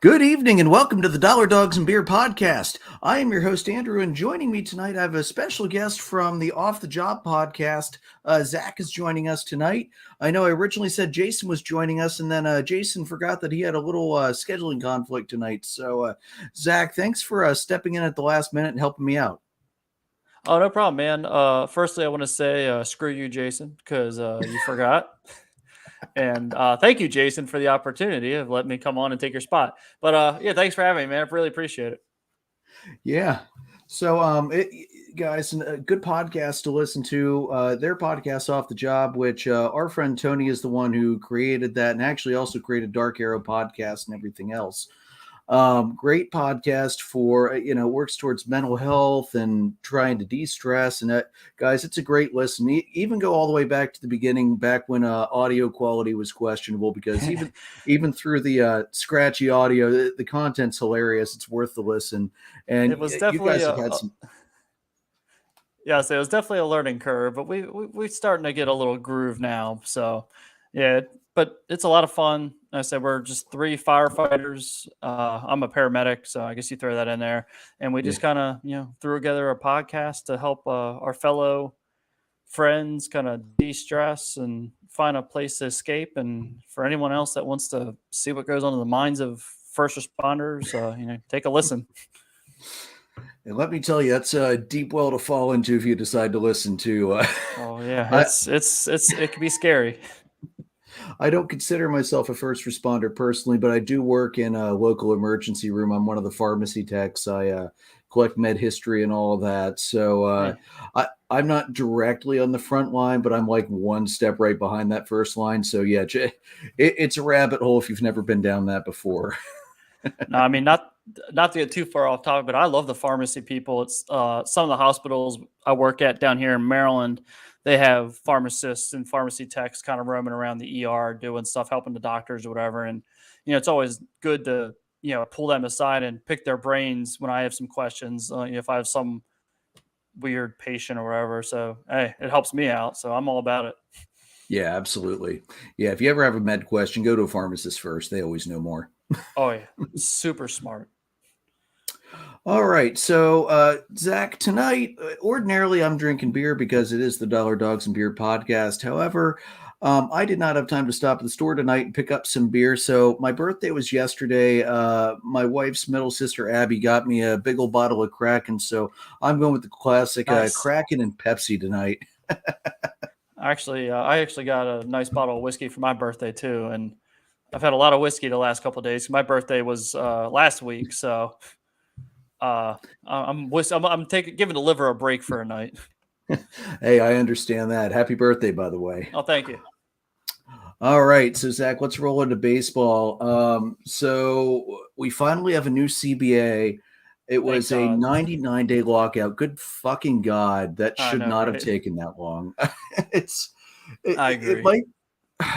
Good evening and welcome to the Dollar Dogs and Beer podcast. I am your host, Andrew, and joining me tonight, I have a special guest from the Off the Job podcast. Zach is joining us tonight. I know I originally said Jason was joining us, and then Jason forgot that he had a little scheduling conflict tonight. So, Zach, thanks for stepping in at the last minute and helping me out. Oh, no problem, man. Firstly, I want to say screw you, Jason, because you forgot. And thank you, Jason, for the opportunity of letting me come on and take your spot. But yeah, thanks for having me, man. I really appreciate it. Yeah. So, guys, a good podcast to listen to. Their podcast, Off the Job, which our friend Tony is the one who created that and actually also created Dark Arrow podcast and everything else. Great podcast for, works towards mental health and trying to de-stress. And guys, it's a great listen. Even go all the way back to the beginning, back when audio quality was questionable, because even through the scratchy audio, the content's hilarious. It's worth the listen. And It was definitely you guys have had some. Yeah, so it was definitely a learning curve, but we're starting to get a little groove now. So yeah, but it's a lot of fun. Like I said, we're just three firefighters. I'm a paramedic, so I guess you throw that in there. And we just kind of threw together a podcast to help our fellow friends kind of de-stress and find a place to escape. And for anyone else that wants to see what goes on in the minds of first responders, take a listen. And let me tell you, that's a deep well to fall into if you decide to listen to. Oh yeah, it can be scary. I don't consider myself a first responder personally, but I do work in a local emergency room. I'm one of the pharmacy techs. I collect med history and all of that. So I'm not directly on the front line, but I'm like one step right behind that first line. So yeah, it's a rabbit hole if you've never been down that before. No, I mean, not to get too far off topic, but I love the pharmacy people. It's some of the hospitals I work at down here in Maryland. They have pharmacists and pharmacy techs kind of roaming around the ER doing stuff, helping the doctors or whatever. And it's always good to pull them aside and pick their brains when I have some questions. If I have some weird patient or whatever, so hey, it helps me out. So I'm all about it. Yeah, absolutely. Yeah, if you ever have a med question, go to a pharmacist first. They always know more. Oh yeah, super smart. All right, so Zach, tonight, ordinarily I'm drinking beer because it is the Dollar Dogs and Beer podcast. However, I did not have time to stop at the store tonight and pick up some beer. So my birthday was yesterday. My wife's middle sister Abby got me a big old bottle of Kraken, so I'm going with the classic Nice. Kraken and Pepsi tonight. Actually, I actually got a nice bottle of whiskey for my birthday too, and I've had a lot of whiskey the last couple of days. My birthday was last week, so I'm giving the liver a break for a night. Hey, I understand that. Happy birthday, by the way. Oh, thank you. All right, so Zach, let's roll into baseball. So we finally have a new CBA. It was a 99-day lockout. Good fucking God, that should not have taken that long. I agree.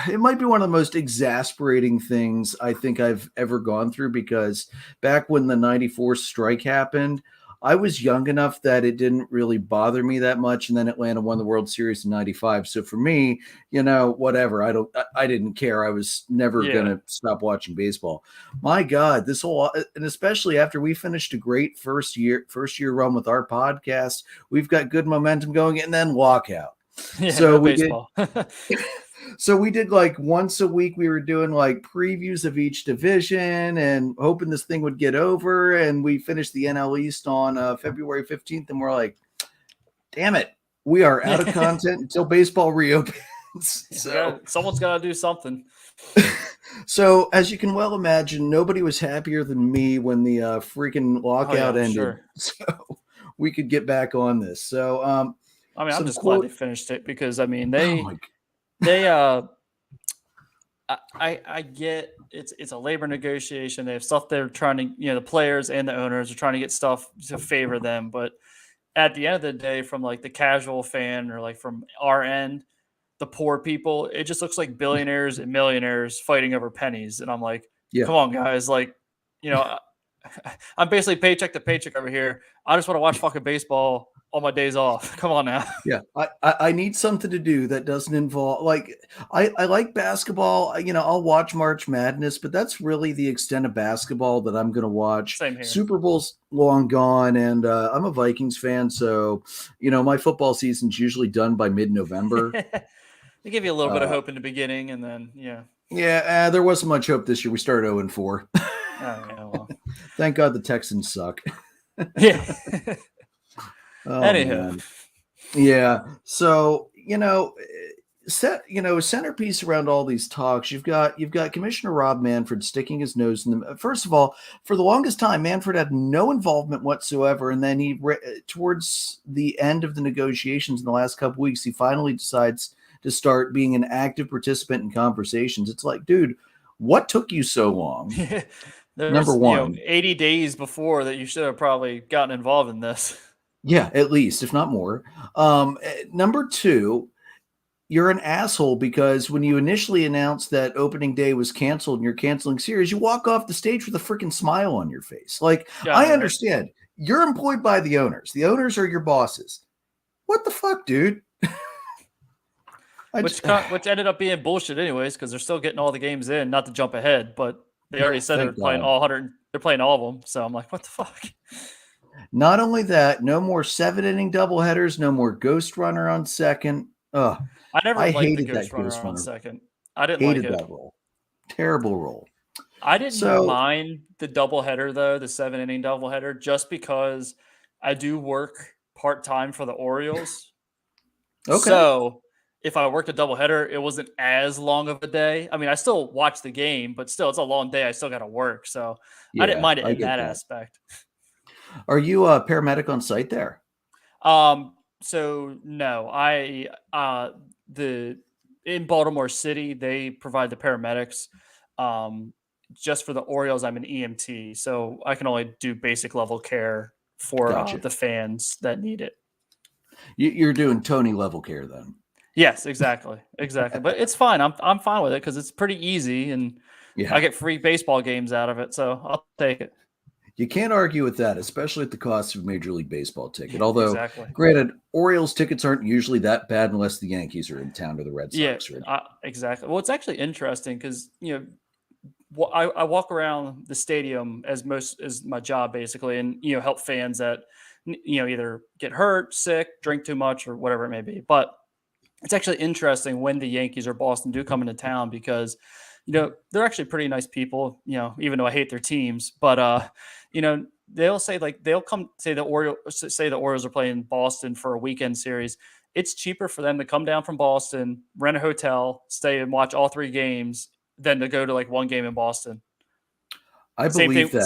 It might be one of the most exasperating things I think I've ever gone through, because back when the 94 strike happened, I was young enough that it didn't really bother me that much. And then Atlanta won the World Series in 95. So for me, whatever, I didn't care. I was never going to stop watching baseball. My God, and especially after we finished a great first year run with our podcast, we've got good momentum going, and then lockout. Yeah, so we did. So we did like once a week, we were doing like previews of each division and hoping this thing would get over. And we finished the NL East on February 15th. And we're like, damn it, we are out of content until baseball reopens. So someone's got to do something. So as you can well imagine, nobody was happier than me when the freaking lockout ended. Sure. So we could get back on this. So, I'm just glad they finished it, because I get it's a labor negotiation. They have stuff they're trying to, the players and the owners are trying to get stuff to favor them. But at the end of the day, from like the casual fan or like from our end, the poor people, it just looks like billionaires and millionaires fighting over pennies. And I'm like, come on, guys. Like, I'm basically paycheck to paycheck over here. I just want to watch fucking baseball on my days off. Come on now. Yeah, I need something to do that doesn't involve like I like basketball. I'll watch March Madness, but that's really the extent of basketball that I'm going to watch. Same here. Super Bowl's long gone, and I'm a Vikings fan, so my football season's usually done by mid-November. They give you a little bit of hope in the beginning, and then Yeah, there wasn't much hope this year. We started 0-4. Oh, yeah, well. Thank God the Texans suck. Yeah. Oh, Anywho. man. Yeah. So, centerpiece around all these talks, you've got Commissioner Rob Manfred sticking his nose in the. First of all, for the longest time, Manfred had no involvement whatsoever, and then towards the end of the negotiations in the last couple weeks, he finally decides to start being an active participant in conversations. It's like, dude, what took you so long? Number one, 80 days before that you should have probably gotten involved in this. Yeah, at least, if not more. Number two, you're an asshole because when you initially announced that opening day was canceled and you're canceling series, you walk off the stage with a freaking smile on your face. Like, Yeah, I understand. You're employed by the owners. The owners are your bosses. What the fuck, dude? Which ended up being bullshit anyways, because they're still getting all the games in, not to jump ahead, but they already said they're playing all 100. They're playing all of them. So I'm like, what the fuck? Not only that, no more 7-inning doubleheaders, no more Ghost Runner on second. Ugh. I hated the Ghost Runner on second. I didn't like it. That role. Terrible role. I didn't mind the doubleheader though, the 7-inning doubleheader, just because I do work part-time for the Orioles. Okay. So if I worked a doubleheader, it wasn't as long of a day. I mean, I still watch the game, but still, it's a long day. I still got to work. So I didn't mind it in that aspect. Are you a paramedic on site there? So no, in Baltimore City, they provide the paramedics. Just for the Orioles, I'm an EMT, so I can only do basic level care for the fans that need it. You're doing Tony level care then. Yes, exactly. But it's fine. I'm fine with it because it's pretty easy, and I get free baseball games out of it, so I'll take it. You can't argue with that, especially at the cost of a Major League Baseball ticket. Although, granted, Orioles tickets aren't usually that bad unless the Yankees are in town or the Red Sox. Yeah, exactly. Well, it's actually interesting because I walk around the stadium as my job basically, and help fans that either get hurt, sick, drink too much, or whatever it may be. But it's actually interesting when the Yankees or Boston do come into town because they're actually pretty nice people. Even though I hate their teams, but they'll say they'll come say the Orioles are playing Boston for a weekend series. It's cheaper for them to come down from Boston, rent a hotel, stay and watch all 3 games than to go to one game in Boston. I believe that.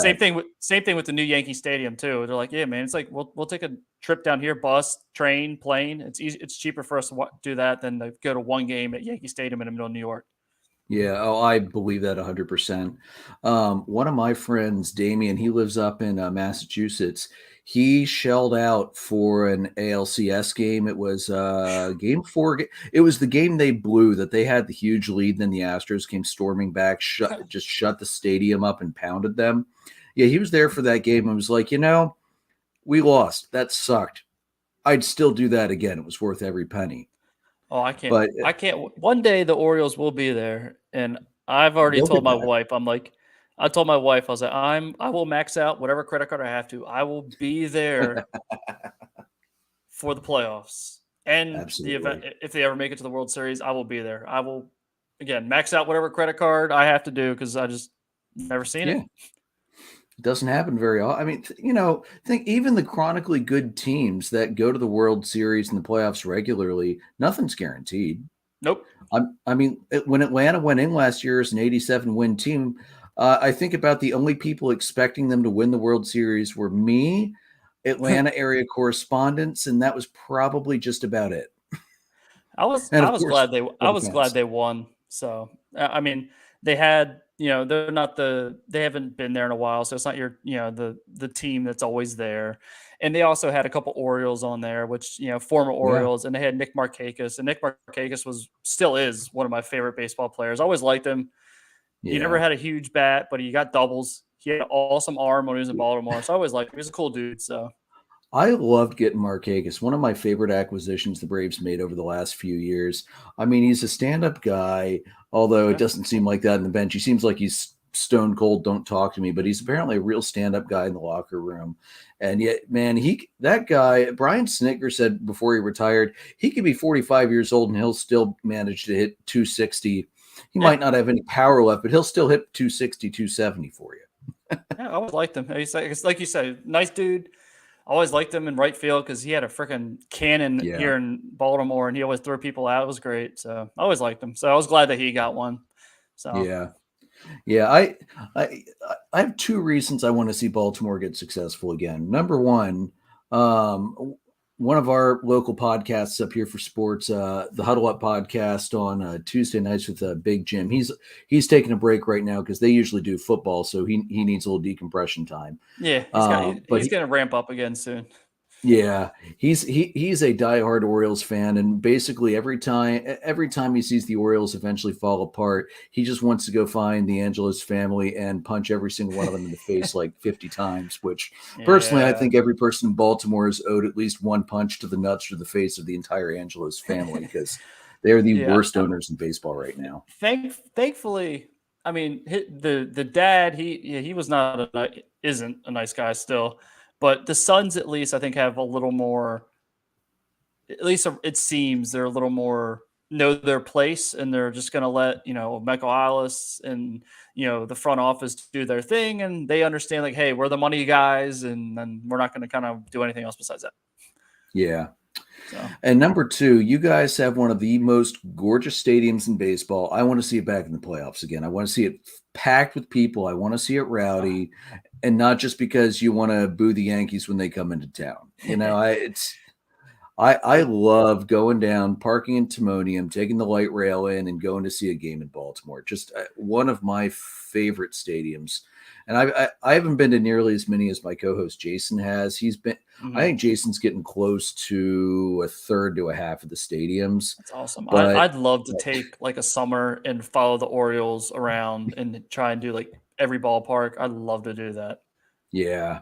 Same thing with the new Yankee Stadium too. They're like, yeah, man, it's like we'll take a trip down here, bus, train, plane. It's easy. It's cheaper for us to do that than to go to one game at Yankee Stadium in the middle of New York. Yeah, I believe that 100%. One of my friends, Damien, he lives up in Massachusetts. He shelled out for an ALCS game. It was game 4. It was the game they blew that they had the huge lead. Then the Astros came storming back, just shut the stadium up and pounded them. Yeah, he was there for that game and was like, we lost. That sucked. I'd still do that again. It was worth every penny. Oh, I can't. I can't. One day the Orioles will be there, and I've already told my wife. I told my wife, I was like, I will max out whatever credit card I have to. I will be there for the playoffs and the event. If they ever make it to the World Series, I will be there. I will again max out whatever credit card I have to do because I just never seen it. It doesn't happen very often. I mean, think even the chronically good teams that go to the World Series and the playoffs regularly, nothing's guaranteed. Nope. I mean, when Atlanta went in last year as an 87-win team, I think about the only people expecting them to win the World Series were me, Atlanta area correspondents, and that was probably just about it. I was glad they won. So I mean, they had. They haven't been there in a while, so it's not the team that's always there. And they also had a couple Orioles on there, which, former Orioles, and they had Nick Markakis, and Nick Markakis still is one of my favorite baseball players. I always liked him. Yeah. He never had a huge bat, but he got doubles. He had an awesome arm when he was in Baltimore, so I always liked him. He was a cool dude. So I loved getting Markakis. One of my favorite acquisitions the Braves made over the last few years. I mean, he's a stand-up guy, although it Yeah. doesn't seem like that in the bench. He seems like he's stone cold, don't talk to me, but he's apparently a real stand-up guy in the locker room. And yet, man, that guy, Brian Snitker said before he retired, he could be 45 years old and he'll still manage to hit 260. He Yeah. might not have any power left, but he'll still hit 260, 270 for you. Yeah, I always liked him. It's like you said, nice dude. I always liked him in right field because he had a freaking cannon Yeah. here in Baltimore, and he always threw people out. It was great. So I always liked him. So I was glad that he got one. So Yeah. Yeah, I I have two reasons I want to see Baltimore get successful again. Number one, one of our local podcasts up here for sports, the Huddle Up podcast on Tuesday nights with Big Jim. He's taking a break right now because they usually do football, so he needs a little decompression time. yeah, But he's gonna ramp up again soon. yeah, he's a diehard Orioles fan, and basically every time he sees the Orioles eventually fall apart, he just wants to go find the Angelos family and punch every single one of them in the face like 50 times. Which personally, I Yeah, think every person in Baltimore is owed at least one punch to the nuts or the face of the entire Angelos family because they're the yeah. worst owners in baseball right now. Thankfully, I mean, the dad, he was not isn't a nice guy still, but the sons at least I think have a little more. At least it seems they're a little more know their place, and they're just going to let Michael Alice and the front office do their thing, and they understand like, hey, we're the money guys, and then we're not going to kind of do anything else besides that. Yeah. So And number two, you guys have one of the most gorgeous stadiums in baseball. I want to see it back in the playoffs again. I want to see it packed with people. I want to see it rowdy, and not just because you want to boo the Yankees when they come into town. I love going down, parking in Timonium, taking the light rail in, and going to see a game in Baltimore. Just one of my favorite stadiums. And I haven't been to nearly as many as my co-host Jason has. He's been. I mhm. think Jason's getting close to a third to a half of the stadiums. That's awesome. But I'd love to take like a summer and follow the Orioles around and try and do like every ballpark. I'd love to do that. yeah,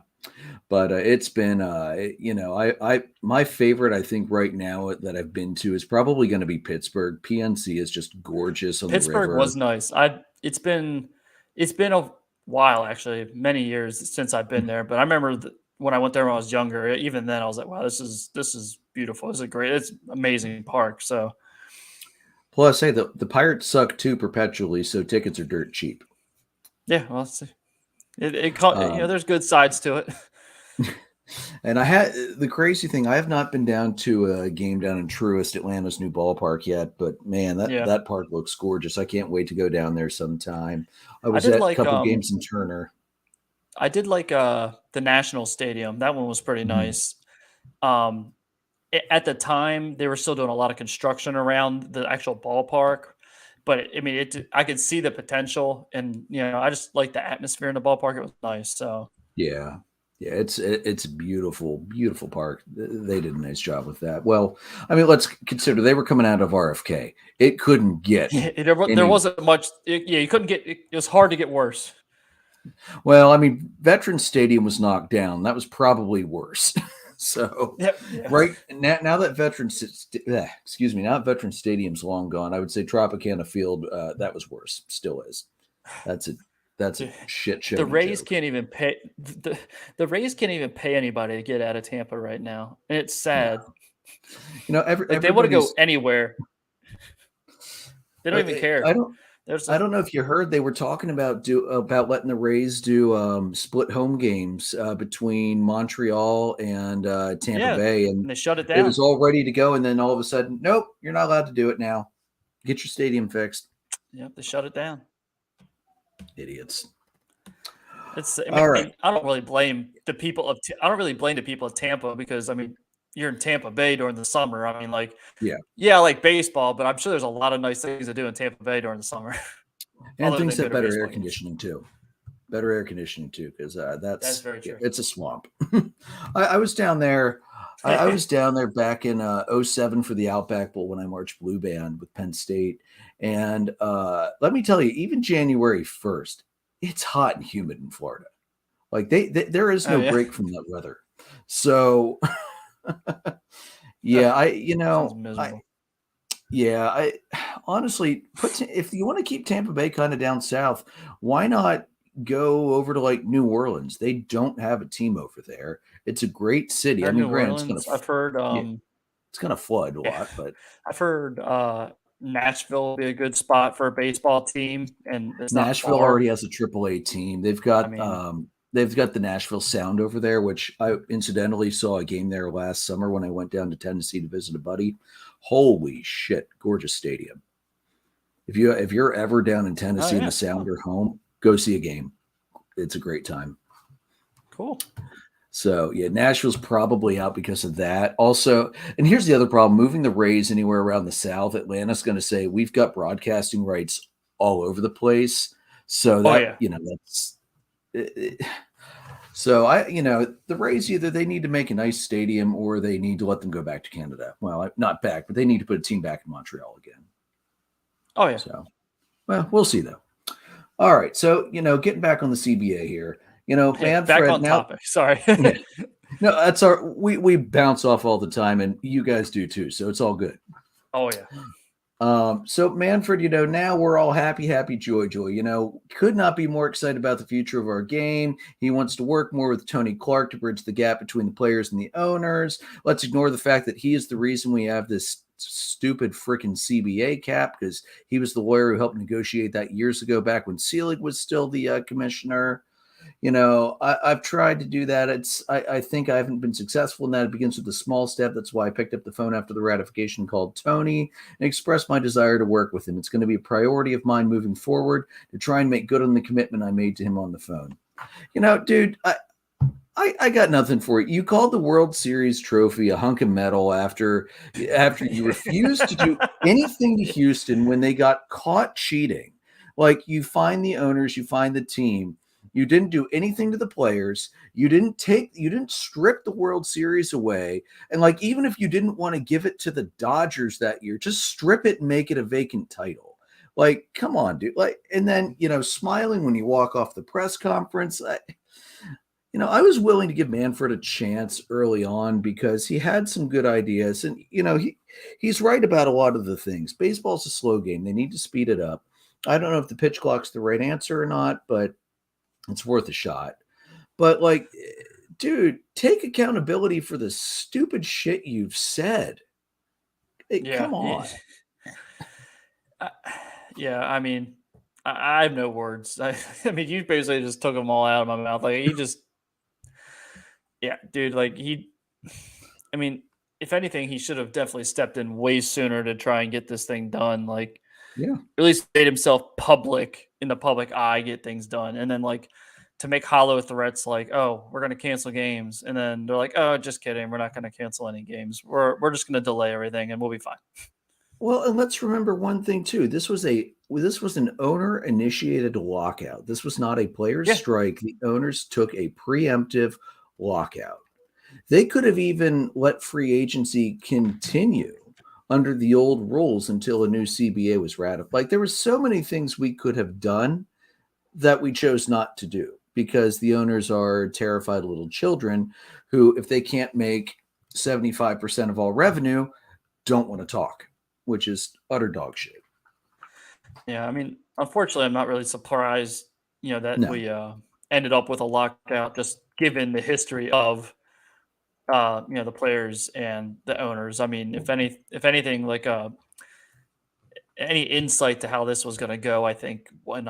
but it's been I my favorite I think right now that I've been to is probably going to be Pittsburgh. PNC is just gorgeous on the Pittsburgh river. was nice. It's been a while actually, many years since I've been there, but I remember when I went there when I was younger. Even then, I was like, "Wow, this is beautiful. It's a great, it's amazing park." So Plus, hey, the Pirates suck too perpetually, so tickets are dirt cheap. yeah, well, Um, there's good sides to it. and I had the crazy thing. I have not been down to a game down in Truist, Atlanta's new ballpark yet, but man, that Yeah, that park looks gorgeous. I can't wait to go down there sometime. I I was did at a like couple games in Turner. the National Stadium. That one was pretty Mhm. nice. Um, at the time, they were still doing a lot of construction around the actual ballpark, but I mean, I could see the potential, and I just like the atmosphere in the ballpark. It was nice. So Yeah. Yeah, it's a beautiful, beautiful park. They did a nice job with that. Well, I mean, let's consider they were coming out of RFK. It couldn't get there any wasn't much. Yeah, you couldn't get. It was hard to get worse. well. I mean, Veterans Stadium was knocked down. That was probably worse. So, Yep. Yeah. right now that excuse me, now that Veterans Stadium's long gone, I would say Tropicana Field that was worse. Still is. That's a that's a Dude, shit show the of a Rays joke. can't even pay the Rays can't even pay anybody to get out of Tampa right now, and it's No, sad. Like they want to go everybody's. anywhere. They don't even care. I don't. There's I a don't know if you heard they were talking about letting the Rays do split home games between Montreal and Tampa yeah, Bay, and and they shut it it was down. all ready to go, and then all of a sudden, nope, you're not allowed to do it now. Get your stadium fixed, Yep, they shut it down. idiots. I All right, mean, I don't really blame the people of I don't really blame the people of Tampa because I mean, you're in Tampa Bay during the summer. I mean, like, yeah, yeah, I like baseball, but I'm sure there's a lot of nice things to do in Tampa Bay during the summer, and other things than go have to better air baseball games. conditioning too. Better air conditioning too, because That's that's very yeah, true. it's a swamp. I was down there. I was down there back in '07 for the Outback Bowl when I marched blue band with Penn State, and let me tell you, even January 1st, it's hot and humid in Florida. Like there is Oh no yeah, break from that weather. So yeah, Sounds miserable. I honestly if you want to keep Tampa Bay kind of down south, why not go over to like New Orleans? They don't have a team over there. It's a great city. I Or mean, New granted, Orleans. I've heard yeah, it's gonna flood a yeah, lot, but I've heard Nashville would be a good spot for a baseball team, and it's not Nashville far. already has a AAA team. I mean, They've got the Nashville Sound over there, which I incidentally saw a game there last summer when I went down to Tennessee to visit a buddy. Holy shit, gorgeous stadium. If you're ever down in oh Tennessee and yeah, the Sound cool. are home, go see a game. It's a great time. Cool. So yeah, Nashville's probably out because of that. Also, and here's the other problem: moving the Rays anywhere around the South, Atlanta's going to say we've got broadcasting rights all over the place. So Oh that yeah, that's so the Rays either they need to make a nice stadium or they need to let them go back to Canada. Well, not back, but they need to put a team back in Montreal again. oh yeah. So, well, we'll see though. All right, so getting back on the CBA here, Hey, back Manfred on now. topic. Sorry. Yeah, no, that's we bounce off all the time, and you guys do too, so it's all good. Oh yeah. So Manfred, now we're all happy, joy. Could not be more excited about the future of our game. He wants to work more with Tony Clark to bridge the gap between the players and the owners. Let's ignore the fact that he is the reason we have this stupid freaking CBA cap, because he was the lawyer who helped negotiate that years ago, back when Selig was still the commissioner. I've tried to do that. I think I haven't been successful in that. It begins with a small step. That's why I picked up the phone after the ratification, called Tony, and expressed my desire to work with him. It's going to be a priority of mine moving forward to try and make good on the commitment I made to him on the phone. Dude, I got nothing for you. You called the World Series trophy a hunk of metal after you refused to do anything to Houston when they got caught cheating. Like, you find the owners, you find the team. You didn't do anything to the players. You didn't strip the World Series away. And like, even if you didn't want to give it to the Dodgers that year, just strip it and make it a vacant title. Like, come on, dude. Like, and then, smiling when you walk off the press conference. I was willing to give Manfred a chance early on because he had some good ideas. And, he's right about a lot of the things. Baseball's a slow game. They need to speed it up. I don't know if the pitch clock's the right answer or not, but it's worth a shot. But like, dude, take accountability for the stupid shit you've said. Hey, Yeah. come on. Yeah. I mean, I have no words. I mean, you basically just took them all out of my mouth. Like, yeah, dude. Like, I mean, if anything, he should have definitely stepped in way sooner to try and get this thing done. Like, Yeah. at least made himself public in the public eye, get things done. And then, like, to make hollow threats like, oh, we're going to cancel games. And then they're like, oh, just kidding. We're not going to cancel any games. We're just going to delay everything and we'll be fine. Well, and let's remember one thing too. This was an owner initiated lockout. This was not a player's strike. The owners took a preemptive lockout. They could have even let free agency continue under the old rules until a new CBA was ratified. Like, there were so many things we could have done that we chose not to do because the owners are terrified little children who, if they can't make 75% of all revenue, don't want to talk, which is utter dog shit. Yeah, I mean, unfortunately, I'm not really surprised, that No. we ended up with a lockout, just given the history of, the players and the owners. I mean, if anything, like any insight to how this was going to go, I think when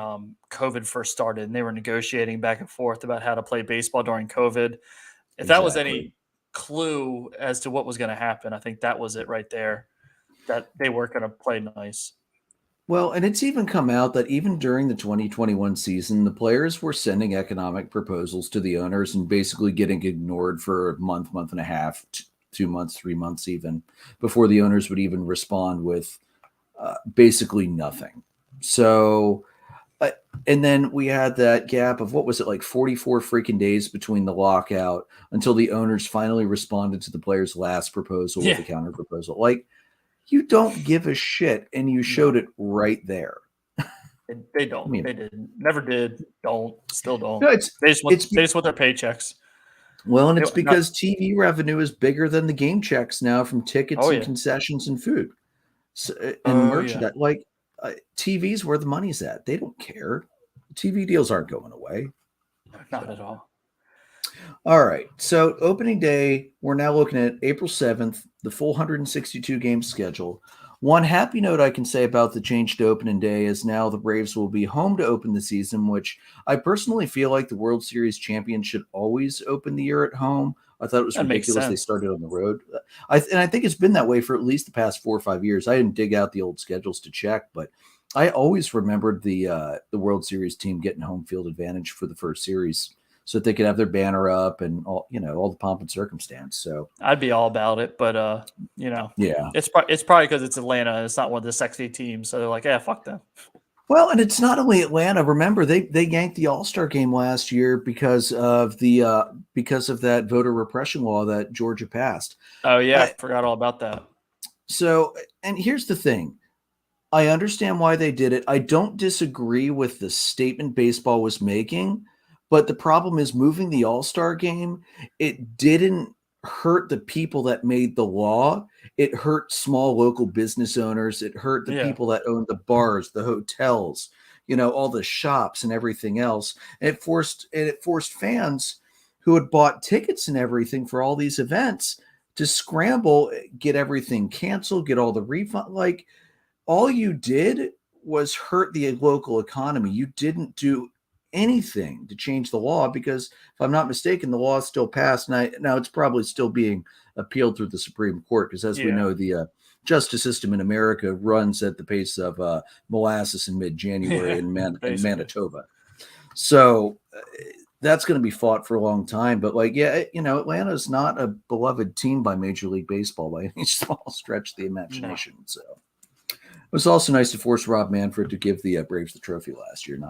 COVID first started and they were negotiating back and forth about how to play baseball during COVID, if that was any clue as to what was going to happen, I think that was it right there, that they weren't going to play nice. Well, and it's even come out that even during the 2021 season, the players were sending economic proposals to the owners and basically getting ignored for a month, month and a half, 2 months, 3 months even, before the owners would even respond with basically nothing. So, and then we had that gap of, what was it, like 44 freaking days between the lockout until the owners finally responded to the players' last proposal with a counter proposal. Like, you don't give a shit, and you showed it right there. They don't. They didn't. Never did. Don't. Still don't. No, they just want their paychecks. Well, and it's Not, because TV revenue is bigger than the game checks now from tickets oh and yeah. concessions and food and Oh yeah. merchandise. Like TV's where the money's at. They don't care. TV deals aren't going away. Not at all. All right. So opening day, we're now looking at April 7th, the full 162 game schedule. One happy note I can say about the change to opening day is now the Braves will be home to open the season, which I personally feel like the World Series champion should always open the year at home. I thought it was That makes ridiculous they sense. started on the road. And I think it's been that way for at least the past 4 or 5 years. I didn't dig out the old schedules to check, but I always remembered the World Series team getting home field advantage for the first series so that they could have their banner up and all the pomp and circumstance. So I'd be all about it, but yeah. it's probably because it's Atlanta. And it's not one of the sexy teams, so they're like, yeah, fuck them. Well, and it's not only Atlanta. Remember, they yanked the All-Star game last year because of that voter repression law that Georgia passed. Oh yeah, I forgot all about that. So, and here's the thing. I understand why they did it. I don't disagree with the statement baseball was making, but the problem is moving the All-Star game, it didn't hurt the people that made the law. It hurt small local business owners. It hurt the Yeah. people that owned the bars, the hotels, all the shops and everything else. And it forced fans who had bought tickets and everything for all these events to scramble, get everything canceled, get all the refund. Like all you did was hurt the local economy. You didn't do anything to change the law because, if I'm not mistaken, the law is still passed. And now it's probably still being appealed through the Supreme Court because, as we know, the justice system in America runs at the pace of molasses in mid-January in Manitoba. So that's going to be fought for a long time. But Atlanta's not a beloved team by Major League Baseball by any small stretch of the imagination. No. So it was also nice to force Rob Manfred to give the Braves the trophy last year.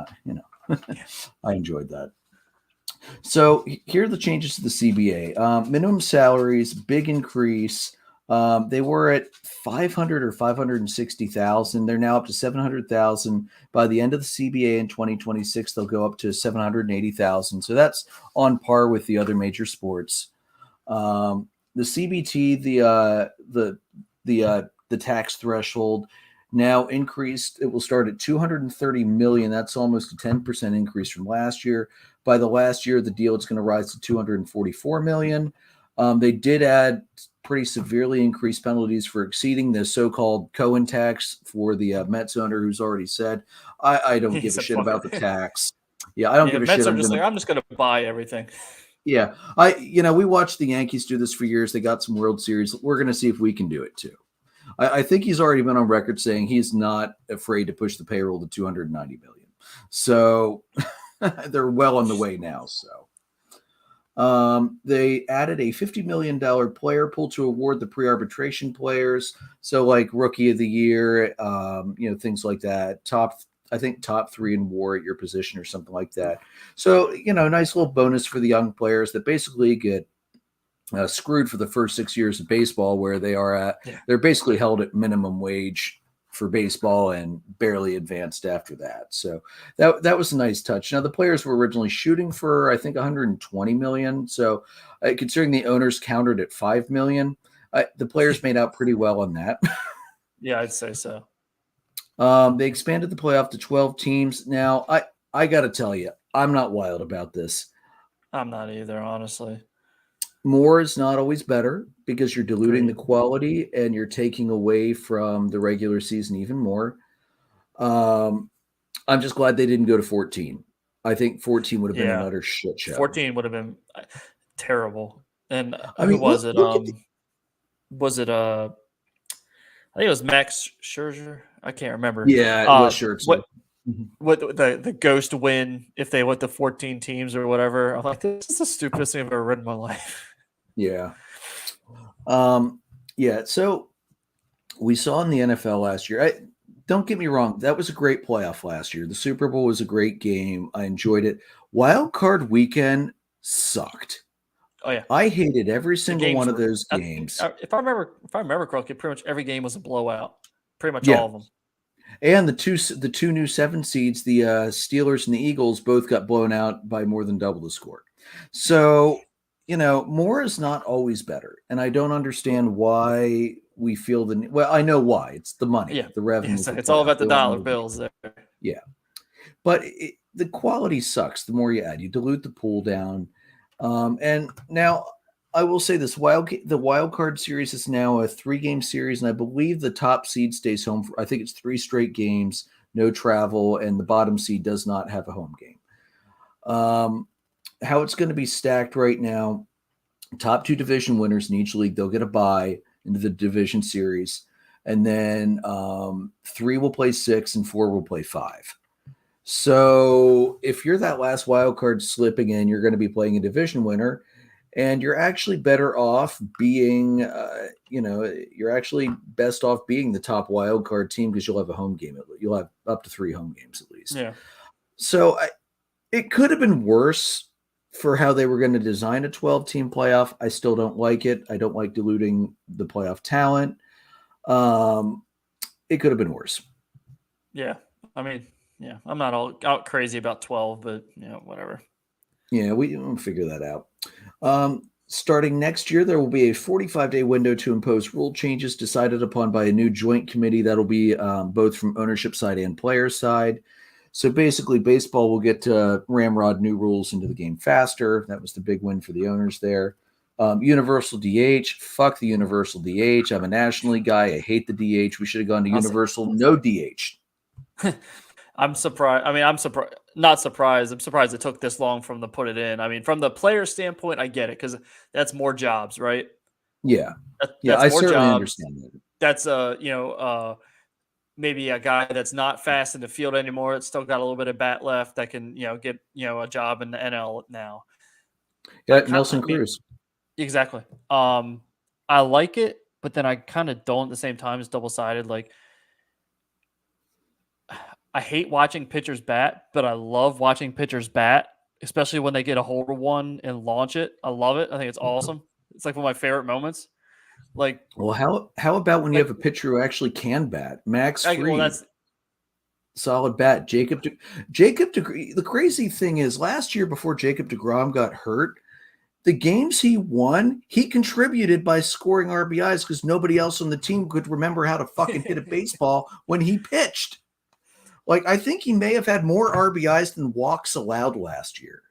I enjoyed that. So here are the changes to the CBA. Minimum salaries, big increase. They were at 500 or 560,000. They're now up to 700,000. By the end of the CBA in 2026, they'll go up to 780,000. So that's on par with the other major sports. The CBT, the tax threshold now increased. It will start at 230 million. That's almost a 10% increase from last year. By the last year of the deal, it's going to rise to 244 million. They did add pretty severely increased penalties for exceeding the so-called Cohen tax for the Mets owner, who's already said, I don't give a shit about the tax. Yeah, I don't give a Mets shit. I'm just going to buy everything. Yeah, we watched the Yankees do this for years. They got some World Series. We're going to see if we can do it too. I think he's already been on record saying he's not afraid to push the payroll to 290 million. So they're well on the way now. So they added a $50 million player pool to award the pre-arbitration players. So like rookie of the year, things like that. Top 3 in WAR at your position or something like that. So, nice little bonus for the young players that basically get screwed for the first 6 years of baseball, where they're basically held at minimum wage for baseball and barely advanced after that. So that was a nice touch. Now the players were originally shooting for, I think, 120 million. So considering the owners countered at 5 million, the players made out pretty well on that. Yeah, I'd say so. They expanded the playoff to 12 teams. Now I got to tell you, I'm not wild about this. I'm not either, honestly. More is not always better because you're diluting the quality and you're taking away from the regular season even more. I'm just glad they didn't go to 14. I think 14 would have been an utter shit show. 14 would have been terrible. And who was it? Was it I think it was Max Scherzer. I can't remember. Yeah, it was Scherzer. What the ghost win if they went to 14 teams or whatever. I'm like, this is the stupidest thing I've ever read in my life. Yeah. So we saw in the NFL last year. Don't get me wrong, that was a great playoff last year. The Super Bowl was a great game. I enjoyed it. Wild Card Weekend sucked. Oh yeah, I hated every single one of those games. If I remember correctly, pretty much every game was a blowout. Pretty much all of them. And the two new 7 seeds, the Steelers and the Eagles, both got blown out by more than double the score. So more is not always better, and I don't understand why we feel the. Well, I know why. It's the money, Yeah. the Yeah. revenue So for it's all playoffs. about the They want dollar more games. bills there. Yeah, but the quality sucks. The more you add, you dilute the pool down. And now I will say this: the wild card series is now a 3-game series, and I believe the top seed stays home for. I think it's 3 straight games, no travel, and the bottom seed does not have a home game. How it's going to be stacked right now: top 2 division winners in each league, they'll get a bye into the division series, and then 3 will play 6 and 4 will play 5. So if you're that last wild card slipping in, you're going to be playing a division winner, and you're actually better off being, you're actually best off being the top wild card team because you'll have a home game. You'll have up to 3 home games at least. Yeah. So it could have been worse for how they were going to design a 12-team playoff. I still don't like it. I don't like diluting the playoff talent. It could have been worse. Yeah. I mean, yeah, I'm not all out crazy about 12, but whatever. Yeah, we'll figure that out. Starting next year, there will be a 45-day window to impose rule changes decided upon by a new joint committee that'll be both from ownership side and player side. So basically, baseball will get to ramrod new rules into the game faster. That was the big win for the owners there. Universal DH, fuck the universal DH. I'm a National League guy. I hate the DH. We should have gone to universal no DH. I'm surprised. I mean, I'm surprised. Not surprised. I'm surprised it took this long from the put it in. I mean, from the player standpoint, I get it because that's more jobs, right? Yeah, That's I more certainly jobs. understand that. That's maybe a guy that's not fast in the field anymore. It's still got a little bit of bat left that can get a job in the NL now. Yeah, Nelson Cruz. Exactly. I like it, but then I kind of don't at the same time. It's double sided. Like, I hate watching pitchers bat, but I love watching pitchers bat, especially when they get a hold of one and launch it. I love it. I think it's awesome. It's like one of my favorite moments. Like, well, how about when you have a pitcher who actually can bat? Max Fried. that's solid bat. Jacob DeGrom. The crazy thing is, last year before Jacob DeGrom got hurt, the games he won, he contributed by scoring RBIs because nobody else on the team could remember how to fucking hit a baseball when he pitched. Like, I think he may have had more RBIs than walks allowed last year.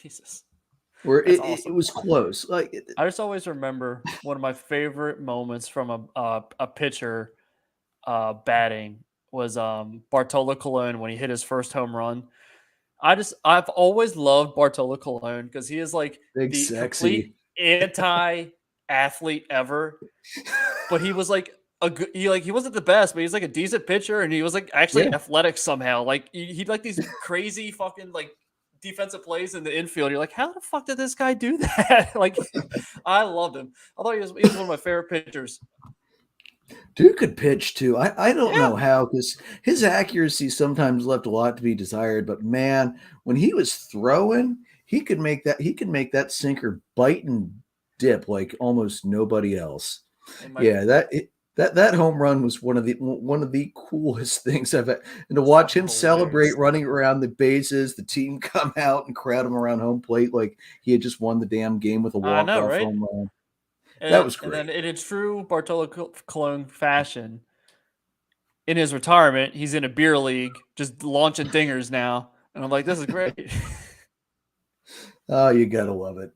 Jesus. Where it was close. Like, I just always remember one of my favorite moments from a pitcher batting was Bartolo Colon when he hit his first home run. I've always loved Bartolo Colon because he is like big, the sexy, complete anti-athlete ever. But he was like he wasn't the best, but he's like a decent pitcher, and he was like actually athletic somehow. Like he'd like these crazy fucking like defensive plays in the infield. You're like, how the fuck did this guy do that? Like, I loved him. I thought he was one of my favorite pitchers. Dude could pitch too. I don't know how, because his accuracy sometimes left a lot to be desired. But man, when he was throwing, he could make that sinker bite and dip like almost nobody else. That home run was one of the coolest things I've had. And to watch him celebrate running around the bases, the team come out and crowd him around home plate like he had just won the damn game with a walk-off home run. That was great. And then in true Bartolo Colon fashion, in his retirement, he's in a beer league, just launching dingers now. And I'm like, this is great. Oh, you gotta love it.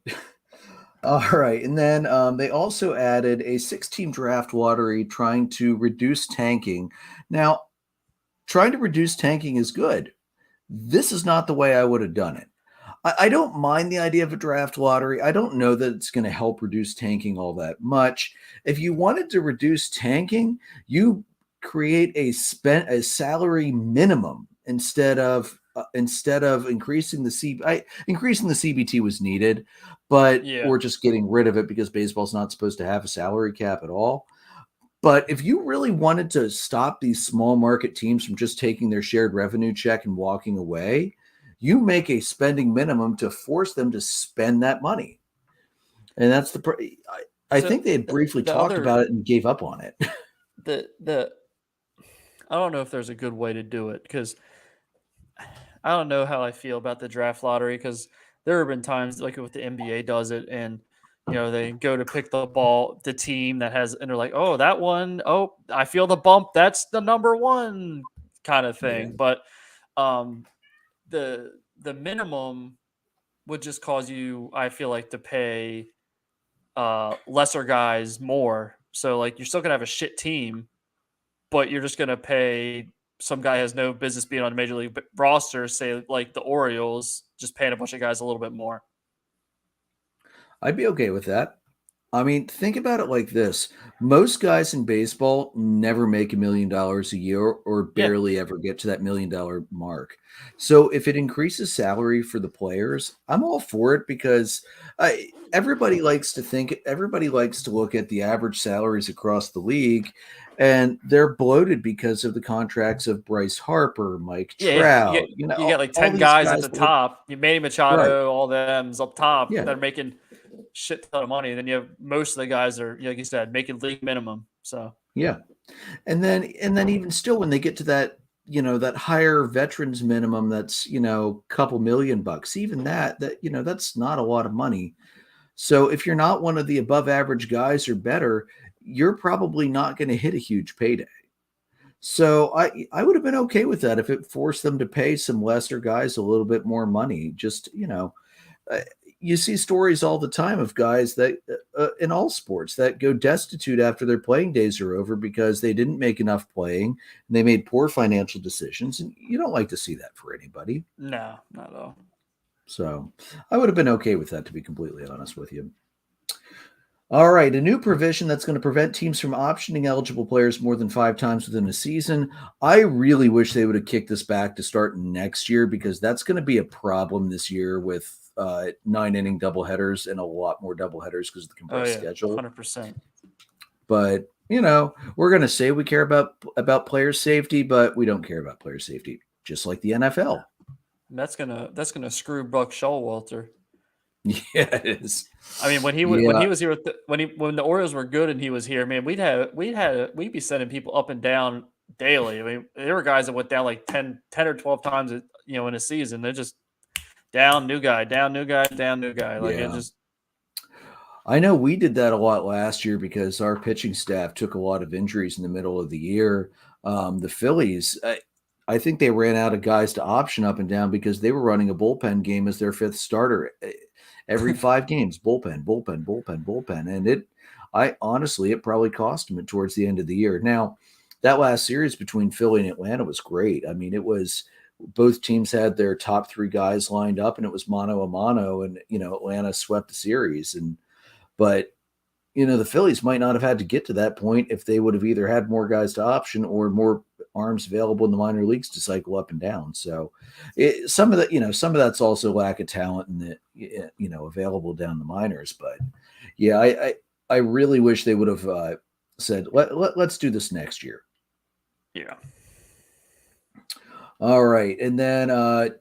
All right. And then they also added a 6-team draft lottery trying to reduce tanking. Now, trying to reduce tanking is good. This is not the way I would have done it. I don't mind the idea of a draft lottery. I don't know that it's going to help reduce tanking all that much. If you wanted to reduce tanking, you create a salary minimum instead of increasing the increasing the CBT was needed, but or just getting rid of it because baseball's not supposed to have a salary cap at all. But if you really wanted to stop these small market teams from just taking their shared revenue check and walking away, you make a spending minimum to force them to spend that money. And that's I think they had briefly talked about it and gave up on it. I don't know if there's a good way to do it because I don't know how I feel about the draft lottery because there have been times like with the NBA does it, and they go to pick the ball, the team that has, and they're like, oh, that one, oh, I feel the bump. That's the number one kind of Yeah. thing. But um, the minimum would just cause you, I feel like, to pay lesser guys more. So like you're still gonna have a shit team, but you're just gonna pay some guy who has no business being on a major league roster, say like the Orioles, just paying a bunch of guys a little bit more. I'd be okay with that. I mean, think about it like this. Most guys in baseball never make $1 million a year or Yeah, barely ever get to that $1 million mark. So if it increases salary for the players, I'm all for it because everybody likes to look at the average salaries across the league, and they're bloated because of the contracts of Bryce Harper, Mike yeah. Trout, You get like all 10 these guys at guys the that look top. You Manny right. Machado, all them's up top Yeah. that are making shit ton of money. And then you have most of the guys are, like you said, making league minimum. So Yeah. And then even still when they get to that, that higher veterans minimum that's, couple $1 million, even that's not a lot of money. So if you're not one of the above average guys or better, you're probably not going to hit a huge payday. So I would have been okay with that if it forced them to pay some lesser guys a little bit more money. Just, uh, you see stories all the time of guys that in all sports that go destitute after their playing days are over because they didn't make enough playing and they made poor financial decisions. And you don't like to see that for anybody. no, not at all. So I would have been okay with that, to be completely honest with you. All right, a new provision that's going to prevent teams from optioning eligible players more than 5 times within a season. I really wish they would have kicked this back to start next year because that's going to be a problem this year with 9-inning doubleheaders and a lot more doubleheaders because of the Oh compressed yeah, schedule. 100%. But we're going to say we care about player safety, but we don't care about player safety, just like the NFL. That's gonna screw Buck Showalter. Yeah, it is. I mean, when he was here when the Orioles were good and he was here, man, we'd be sending people up and down daily. I mean, there were guys that went down like 10 or 12 times, in a season. They're just down, new guy, down, new guy, down, new guy. Like it Yeah. just. I know we did that a lot last year because our pitching staff took a lot of injuries in the middle of the year. The Phillies, I think they ran out of guys to option up and down because they were running a bullpen game as their fifth starter every 5 games. Bullpen, bullpen, bullpen, bullpen, and it probably cost them it towards the end of the year. Now, that last series between Philly and Atlanta was great. I mean, it was both teams had their top 3 guys lined up, and it was mano a mano, and Atlanta swept the series. But the Phillies might not have had to get to that point if they would have either had more guys to option or more arms available in the minor leagues to cycle up and down. So some of that's also lack of talent and available down the minors. But yeah, I really wish they would have said, let's do this next year. Yeah. All right. And then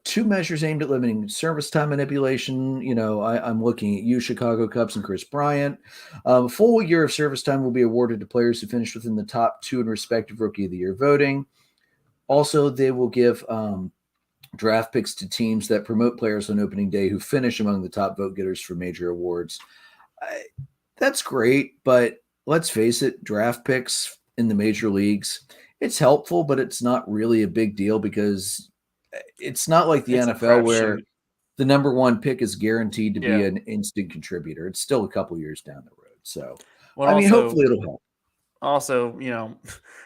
2 measures aimed at limiting service time manipulation. I'm looking at you, Chicago Cubs and Chris Bryant. A full year of service time will be awarded to players who finished within the top 2 in respective Rookie of the Year voting. Also, they will give draft picks to teams that promote players on opening day who finish among the top vote getters for major awards. That's great, but let's face it, draft picks in the major leagues, it's helpful, but it's not really a big deal because it's not like the NFL where the number 1 pick is guaranteed to be an instant contributor. It's still a couple years down the road. So, hopefully it'll help. Also,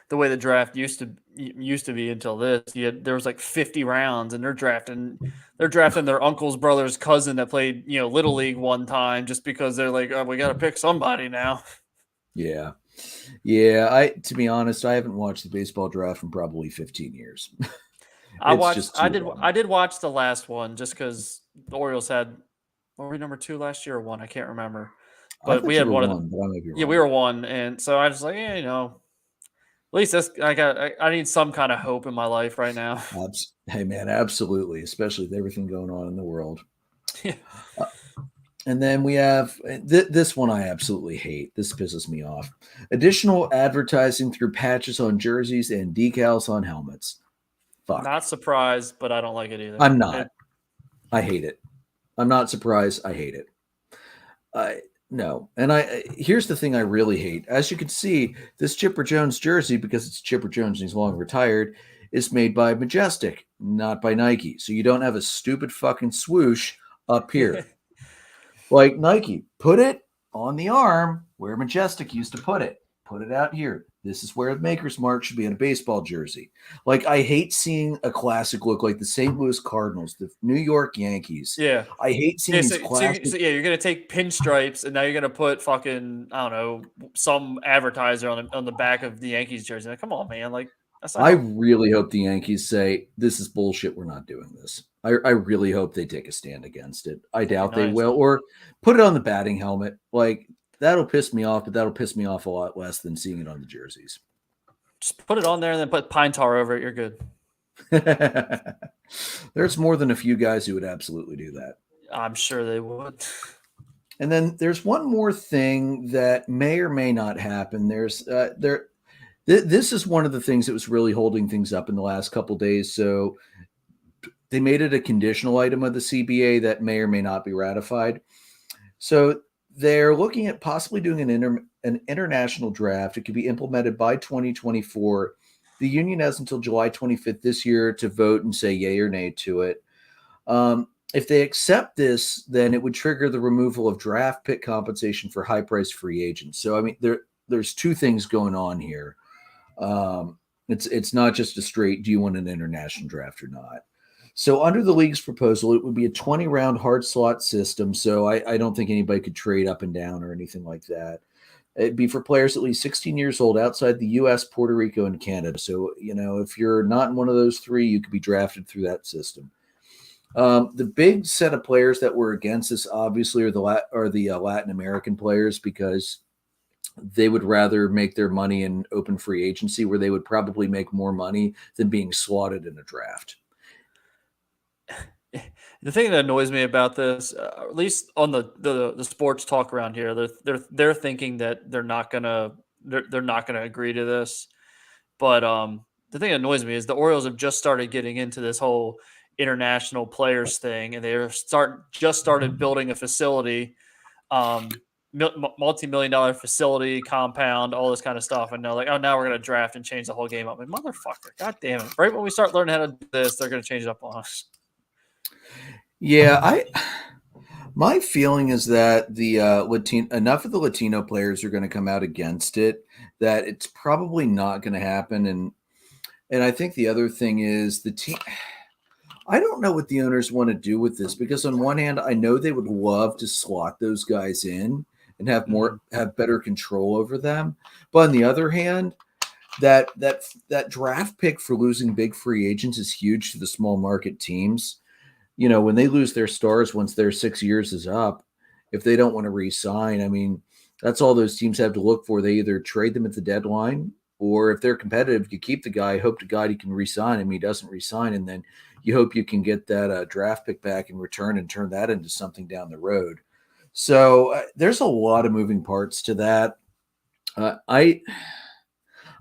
the way the draft used to be until this, there was like 50 rounds, and they're drafting their uncle's brother's cousin that played little league one time just because they're like, oh, we got to pick somebody now. Yeah. To be honest, I haven't watched the baseball draft in probably 15 years. I did watch the last one just because the Orioles had, were we number 2 last year or 1? I can't remember. But we had one of them. Yeah, we were 1, and so I was like, at least I need some kind of hope in my life right now. Hey man, absolutely, especially with everything going on in the world. Yeah. And then we have this one I absolutely hate. This pisses me off. Additional advertising through patches on jerseys and decals on helmets. Fuck. Not surprised, but I don't like it either. I'm not. I hate it. I'm not surprised. I hate it. No. And here's the thing I really hate. As you can see, this Chipper Jones jersey, because it's Chipper Jones and he's long retired, is made by Majestic, not by Nike. So you don't have a stupid fucking swoosh up here. Like Nike, put it on the arm where Majestic used to put it. Put it out here. This is where the maker's mark should be on a baseball jersey. Like, I hate seeing a classic look like the St. Louis Cardinals, the New York Yankees. Yeah. I hate seeing these classic. So you're gonna take pinstripes and now you're gonna put fucking, I don't know, some advertiser on the back of the Yankees jersey. Like, come on, man. Like, that's not I really hope the Yankees say, this is bullshit. We're not doing this. I really hope they take a stand against it. I doubt they will. Or put it on the batting helmet. Like, that'll piss me off, but that'll piss me off a lot less than seeing it on the jerseys. Just put it on there and then put pine tar over it. You're good. There's more than a few guys who would absolutely do that. I'm sure they would. And then there's one more thing that may or may not happen. This is one of the things that was really holding things up in the last couple of days. So they made it a conditional item of the CBA that may or may not be ratified. So they're looking at possibly doing an international draft. It could be implemented by 2024. The union has until July 25th this year to vote and say yay or nay to it. If they accept this, then it would trigger the removal of draft pick compensation for high-priced free agents. So, I mean, there's two things going on here. It's not just a straight, do you want an international draft or not? So under the league's proposal, it would be a 20-round hard slot system. So I don't think anybody could trade up and down or anything like that. It'd be for players at least 16 years old outside the U.S., Puerto Rico, and Canada. So, if you're not in one of those three, you could be drafted through that system. The big set of players that were against this, obviously, are the Latin American players, because they would rather make their money in open free agency, where they would probably make more money than being slotted in a draft. The thing that annoys me about this, at least on the sports talk around here, they're thinking that they're not gonna agree to this. But the thing that annoys me is the Orioles have just started getting into this whole international players thing, and they just started building a facility, multi-million-dollar facility, compound, all this kind of stuff, and they're like, oh, now we're gonna draft and change the whole game up. And motherfucker, god damn it! Right when we start learning how to do this, they're gonna change it up on us. Yeah, my feeling is that the enough of the Latino players are going to come out against it that it's probably not going to happen. And I think the other thing is the team. I don't know what the owners want to do with this, because on one hand, I know they would love to slot those guys in and have better control over them, but on the other hand, that draft pick for losing big free agents is huge to the small market teams. When they lose their stars once their 6 years is up, if they don't want to re-sign, I mean, that's all those teams have to look for. They either trade them at the deadline, or if they're competitive, you keep the guy, hope to God he can re-sign him. He doesn't re-sign, and then you hope you can get that draft pick back in return and turn that into something down the road. So there's a lot of moving parts to that. I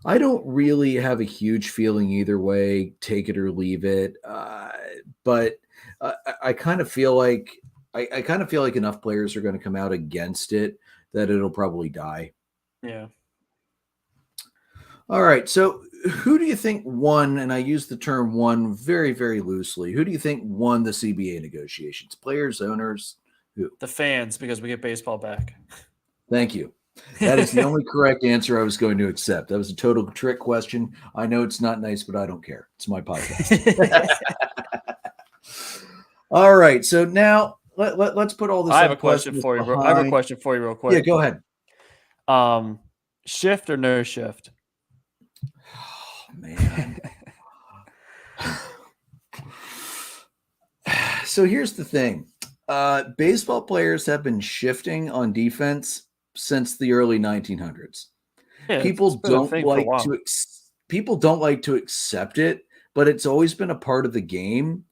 don't really have a huge feeling either way, take it or leave it. But I kind of feel like enough players are going to come out against it that it'll probably die. Yeah. All right. So who do you think won? And I use the term won very, very loosely. Who do you think won the CBA negotiations? Players, owners, who? The fans, because we get baseball back. Thank you. That is the only correct answer I was going to accept. That was a total trick question. I know it's not nice, but I don't care. It's my podcast. All right. So now let's put all this. I have a question for you. I have a question for you real quick. Yeah, go ahead. Shift or no shift? Oh, man. So here's the thing. Baseball players have been shifting on defense since the early 1900s. Yeah, people don't like to accept it, but it's always been a part of the game.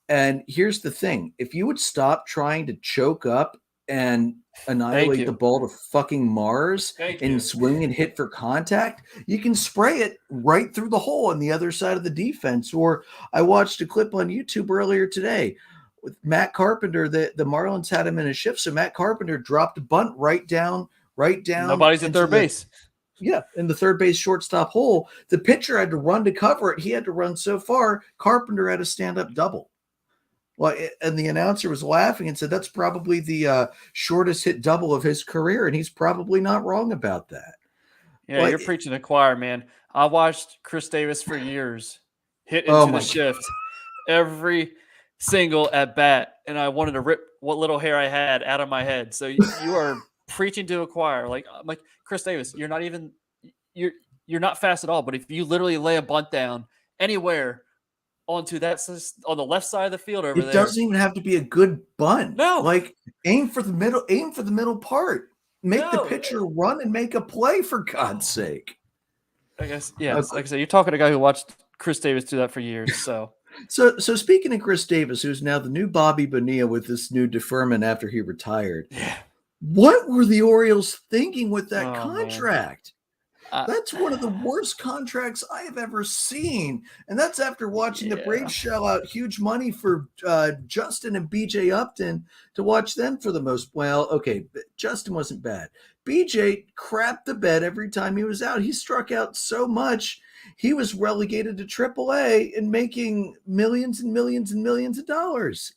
And here's the thing. If you would stop trying to choke up and annihilate the ball to fucking Mars and swing and hit for contact, you can spray it right through the hole on the other side of the defense. Or I watched a clip on YouTube earlier today. with Matt Carpenter, the Marlins had him in a shift. So Matt Carpenter dropped a bunt right down Nobody's at into third base. Yeah, in the third base shortstop hole. The pitcher had to run to cover it. He had to run so far. Carpenter had a stand-up double. Well, and the announcer was laughing and said that's probably the shortest hit double of his career, and he's probably not wrong about that. Yeah, you're preaching to the choir, man. I watched Chris Davis for years hit into the shift every single at bat, and I wanted to rip what little hair I had out of my head. So you are preaching to a choir. Like I'm like, Chris Davis, you're not fast at all. But if you literally lay a bunt down anywhere onto on the left side of the field over there, it doesn't even have to be a good bunt. No, like aim for the middle part. Make the pitcher run and make a play, for God's sake. I guess, yeah. Like I said, you're talking to a guy who watched Chris Davis do that for years. So speaking of Chris Davis, who's now the new Bobby Bonilla with this new deferment after he retired. Yeah. What were the Orioles thinking with that contract? That's one of the worst contracts I have ever seen. And that's after watching the Braves shell out huge money for Justin and BJ Upton to watch them for the most. Well, okay, Justin wasn't bad. BJ crapped the bed every time he was out. He struck out so much, he was relegated to AAA and making millions and millions and millions of dollars.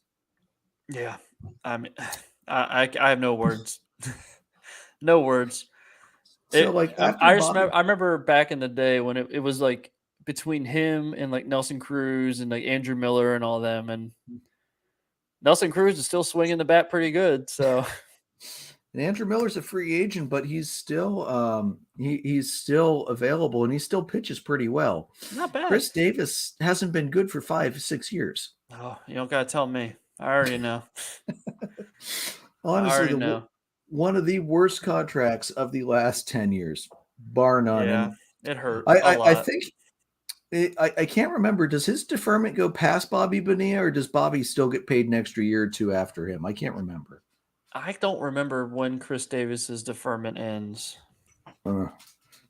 Yeah. I mean, I have no words. No words. So I remember back in the day when it was like between him and like Nelson Cruz and like Andrew Miller and all them, and Nelson Cruz is still swinging the bat pretty good. So, and Andrew Miller's a free agent, but he's still he's still available and he still pitches pretty well. Not bad. Chris Davis hasn't been good for 5-6 years. Oh, you don't gotta tell me. I already know. Honestly, I already know. One of the worst contracts of the last 10 years, bar none. Yeah, it hurt. I think I can't remember. Does his deferment go past Bobby Bonilla, or does Bobby still get paid an extra year or two after him? I can't remember. I don't remember when Chris Davis's deferment ends.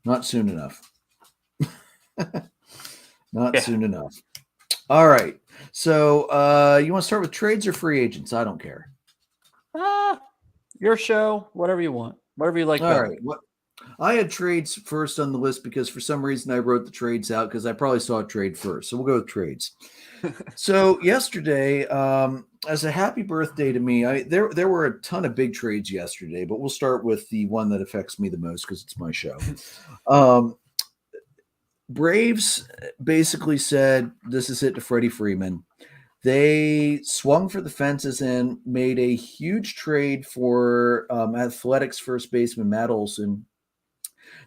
Not soon enough. Not soon enough. All right. So you want to start with trades or free agents? I don't care. Your show, whatever you want, whatever you like. All right. I had trades first on the list because for some reason I wrote the trades out because I probably saw a trade first. So we'll go with trades. So yesterday, as a happy birthday to me, there were a ton of big trades yesterday, but we'll start with the one that affects me the most because it's my show. Braves basically said, this is it to Freddie Freeman. They swung for the fences and made a huge trade for Athletics first baseman Matt Olson.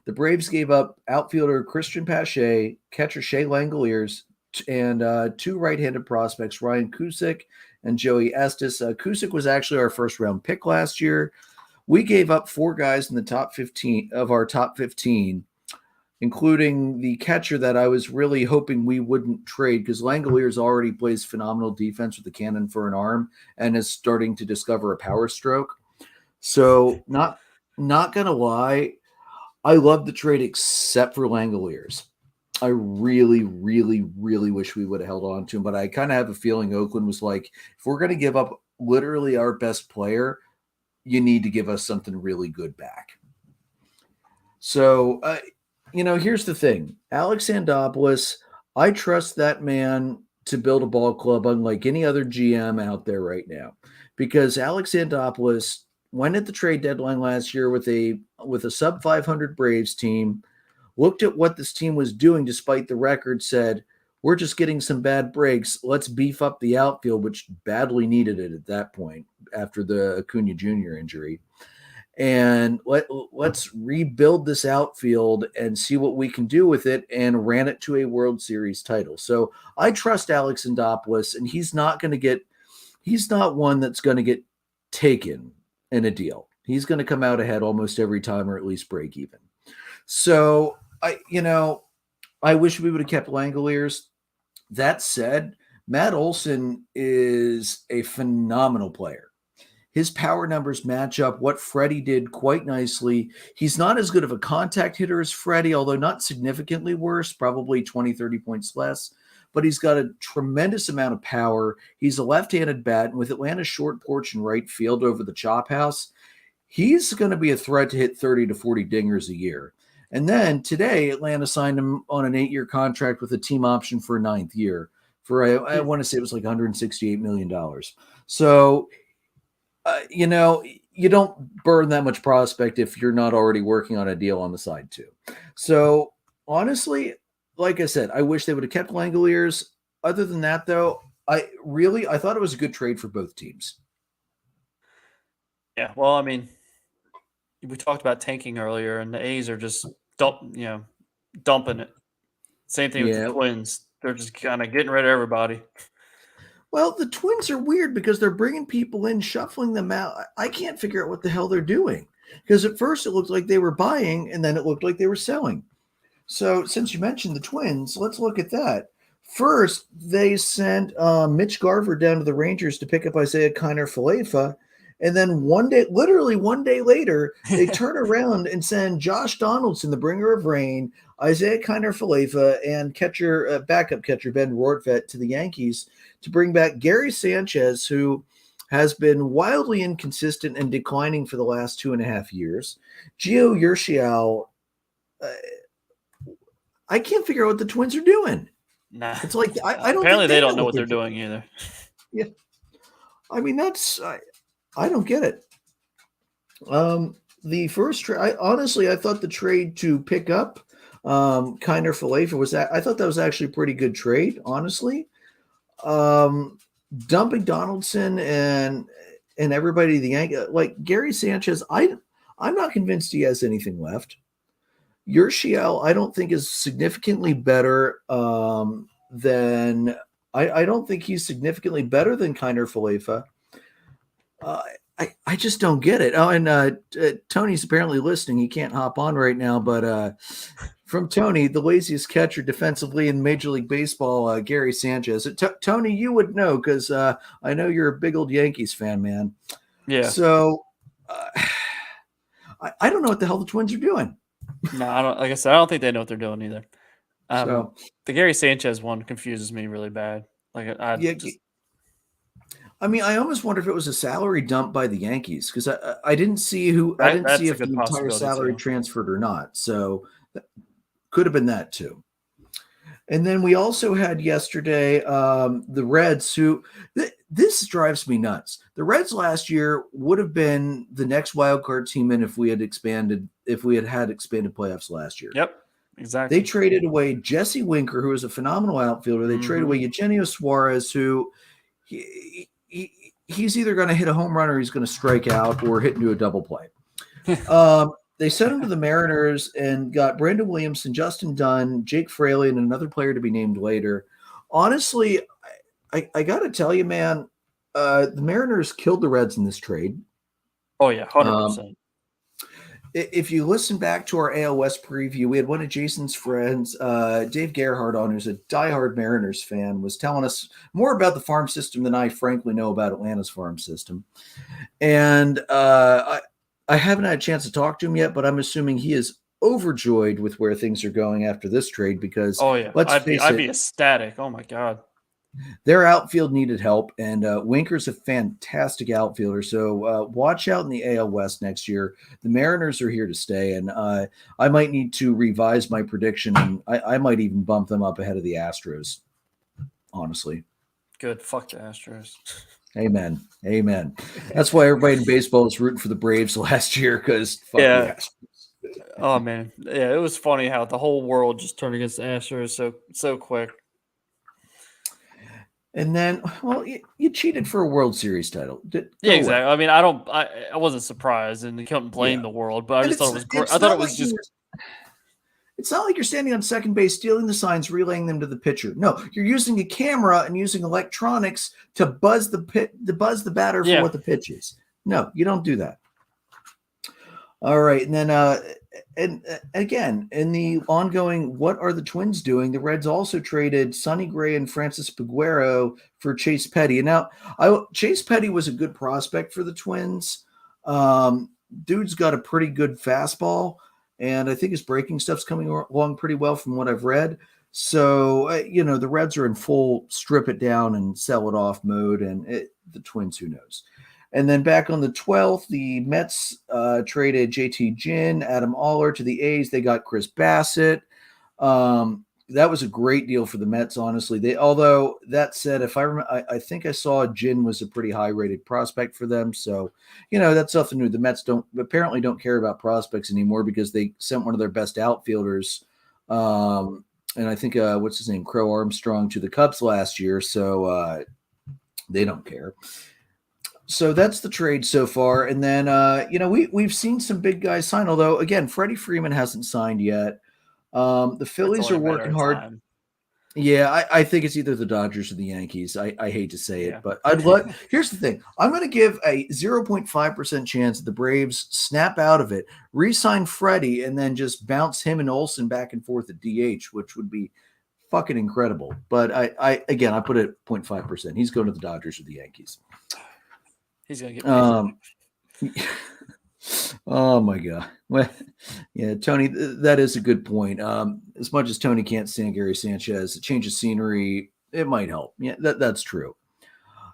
The Braves gave up outfielder Christian Pache, catcher Shea Langoliers, and two right-handed prospects, Ryan Cusick and Joey Estes. Cusick was actually our first-round pick last year. We gave up four guys in the top 15 of our top 15, including the catcher that I was really hoping we wouldn't trade because Langoliers already plays phenomenal defense with a cannon for an arm and is starting to discover a power stroke. So not going to lie, I love the trade except for Langoliers. I really, really, really wish we would have held on to him, but I kind of have a feeling Oakland was like, if we're going to give up literally our best player, you need to give us something really good back. So, here's the thing. Alex Anthopoulos, I trust that man to build a ball club unlike any other GM out there right now. Because Alex Anthopoulos went at the trade deadline last year with a sub 500 Braves team, looked at what this team was doing despite the record, said, we're just getting some bad breaks. Let's beef up the outfield, which badly needed it at that point after the Acuna Jr. injury. And let's rebuild this outfield and see what we can do with it, and ran it to a World Series title. So I trust Alex Anthopoulos, and he's not one that's going to get taken in a deal. He's going to come out ahead almost every time, or at least break even. So I wish we would have kept Langoliers. That said, Matt Olson is a phenomenal player. His power numbers match up what Freddie did quite nicely. He's not as good of a contact hitter as Freddie, although not significantly worse, probably 20, 30 points less. but he's got a tremendous amount of power. He's a left-handed bat, and with Atlanta's short porch and right field over the chop house, he's going to be a threat to hit 30 to 40 dingers a year. And then today, Atlanta signed him on an 8-year contract with a team option for a 9th year for, I want to say it was like $168 million. So, you don't burn that much prospect if you're not already working on a deal on the side too. So honestly, like I said, I wish they would have kept Langoliers. Other than that, though, I thought it was a good trade for both teams. Yeah, well, I mean, we talked about tanking earlier, and the A's are just dumping it. Same thing with the Twins. They're just kind of getting rid of everybody. Well, the Twins are weird because they're bringing people in, shuffling them out. I can't figure out what the hell they're doing, because at first it looked like they were buying, and then it looked like they were selling. So since you mentioned the Twins, let's look at that. First, they sent Mitch Garver down to the Rangers to pick up Isaiah Kiner-Falefa. And then literally one day later, they turn around and send Josh Donaldson, the bringer of rain, Isaiah Kiner-Falefa, and backup catcher Ben Rortvedt to the Yankees to bring back Gary Sanchez, who has been wildly inconsistent and declining for the last 2.5 years. Gio Urshela, I can't figure out what the Twins are doing. Nah, it's like I don't. Apparently, they don't know what they're doing either. Yeah, I mean I don't get it. The first trade, honestly, I thought the trade to pick up Kiner-Falefa I thought that was actually a pretty good trade, honestly. Dumping Donaldson and everybody, the Yankees, like Gary Sanchez, I'm not convinced he has anything left. Urshela, I don't think is significantly better than I don't think he's significantly better than Kiner-Falefa. I just don't get it. Oh, and Tony's apparently listening. He can't hop on right now, but from Tony, the laziest catcher defensively in Major League Baseball, Gary Sanchez. Tony, you would know because I know you're a big old Yankees fan, man. Yeah. So I don't know what the hell the Twins are doing. No, I don't. Like I said, I don't think they know what they're doing either. The Gary Sanchez one confuses me really bad. Like I mean, I almost wonder if it was a salary dump by the Yankees because I didn't see I didn't see if the entire salary transferred or not. So that could have been that too. And then we also had yesterday the Reds, who this drives me nuts. The Reds last year would have been the next wild card team in if we had expanded playoffs last year. Yep. Exactly. They traded away Jesse Winker, who was a phenomenal outfielder. They traded away Eugenio Suarez, who he's either going to hit a home run or he's going to strike out or hit into a double play. They sent him to the Mariners and got Brandon Williamson, Justin Dunn, Jake Fraley, and another player to be named later. Honestly, I got to tell you, man, the Mariners killed the Reds in this trade. Oh, yeah, 100%. If you listen back to our AL West preview, we had one of Jason's friends, Dave Gerhardt, on, who's a diehard Mariners fan, was telling us more about the farm system than I frankly know about Atlanta's farm system. And I haven't had a chance to talk to him yet, but I'm assuming he is overjoyed with where things are going after this trade because, I'd be ecstatic. Oh, my God. Their outfield needed help, and Winker's a fantastic outfielder. So watch out in the AL West next year. The Mariners are here to stay, and I might need to revise my prediction, and I might even bump them up ahead of the Astros, honestly. Good. Fuck the Astros. Amen. That's why everybody in baseball was rooting for the Braves last year because fuck the Astros. Oh, man. Yeah, it was funny how the whole world just turned against the Astros so quick. And then, well, you cheated for a World Series title. Yeah, exactly. I mean, I wasn't surprised, and you couldn't blame the world, but I just thought it was great. I thought it was just. It's not like you're standing on second base, stealing the signs, relaying them to the pitcher. No, you're using a camera and using electronics to buzz the batter for what the pitch is. No, you don't do that. All right, and then and again, in the ongoing, what are the Twins doing? The Reds also traded Sonny Gray and Francis Peguero for Chase Petty. And now, Chase Petty was a good prospect for the Twins. Dude's got a pretty good fastball, and I think his breaking stuff's coming along pretty well from what I've read. So, the Reds are in full strip it down and sell it off mode, and the Twins, who knows? And then back on the 12th, the Mets traded JT Ginn, Adam Oller to the A's. They got Chris Bassett. That was a great deal for the Mets, honestly. Although that said, if I think I saw Ginn was a pretty high rated prospect for them. So, that's nothing new. The Mets apparently don't care about prospects anymore because they sent one of their best outfielders. And I think what's his name, Crow Armstrong, to the Cubs last year. So they don't care. So that's the trade so far. And then we've seen some big guys sign. Although again, Freddie Freeman hasn't signed yet. The Phillies are working hard. Time. Yeah, I think it's either the Dodgers or the Yankees. I hate to say it, but here's the thing. I'm going to give a 0.5% chance that the Braves snap out of it, re-sign Freddie, and then just bounce him and Olsen back and forth at DH, which would be fucking incredible. But I put it at 0.5%. He's going to the Dodgers or the Yankees. He's going to get Oh my God. Well, yeah, Tony, that is a good point. As much as Tony can't stand Gary Sanchez, a change of scenery, it might help. Yeah, that's true.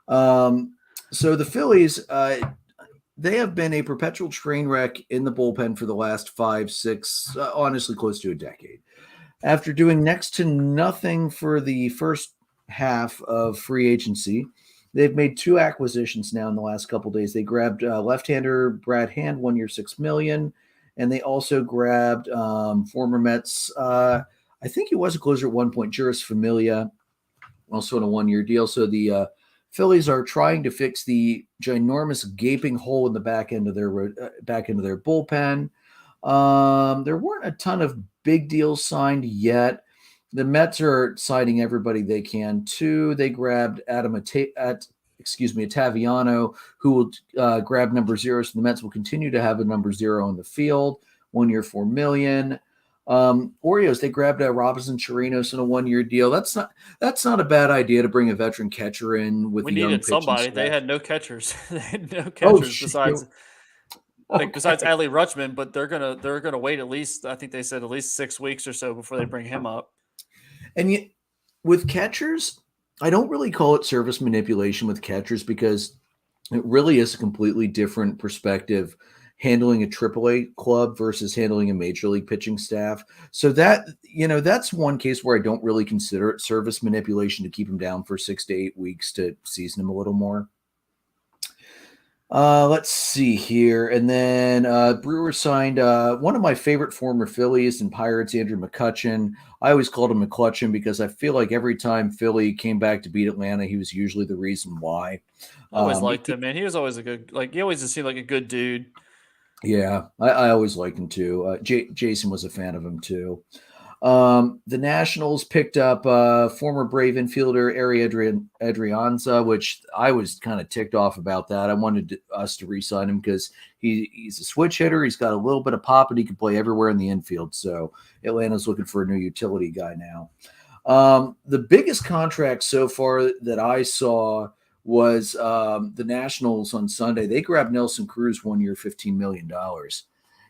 So the Phillies, they have been a perpetual train wreck in the bullpen for the last 5, 6, honestly, close to a decade. After doing next to nothing for the first half of free agency, they've made 2 acquisitions now in the last couple of days. They grabbed left-hander Brad Hand, 1 year, $6 million, and they also grabbed former Mets. I think he was a closer at one point, Juris Familia, also in a 1-year deal. So the Phillies are trying to fix the ginormous gaping hole in the back end of their bullpen. There weren't a ton of big deals signed yet. The Mets are signing everybody they can too. They grabbed Ottaviano, who will grab number 0. So the Mets will continue to have a number 0 on the field. 1 year, $4 million. Orioles, they grabbed Robinson Chirinos in a 1-year deal. That's not a bad idea to bring a veteran catcher in with. We the needed somebody. staff. They had no catchers. They had no catchers besides Adley Rutschman, but they're gonna wait at least. I think they said at least 6 weeks or so before they bring him up. And yet, with catchers, I don't really call it service manipulation with catchers because it really is a completely different perspective handling a AAA club versus handling a major league pitching staff. So that's one case where I don't really consider it service manipulation to keep him down for 6 to 8 weeks to season him a little more. Let's see here. And then Brewers signed one of my favorite former Phillies and Pirates, Andrew McCutchen. I always called him McClutchen because I feel like every time Philly came back to beat Atlanta, he was usually the reason why. I always liked him, man. He was always he always just seemed like a good dude. Yeah, I always liked him too. Jason was a fan of him too. The Nationals picked up former Brave infielder Ari Adrianza, which I was kind of ticked off about that. I wanted us to re-sign him because he's a switch hitter. He's got a little bit of pop, and he can play everywhere in the infield. So Atlanta's looking for a new utility guy now. The biggest contract so far that I saw was the Nationals on Sunday. They grabbed Nelson Cruz 1 year, $15 million.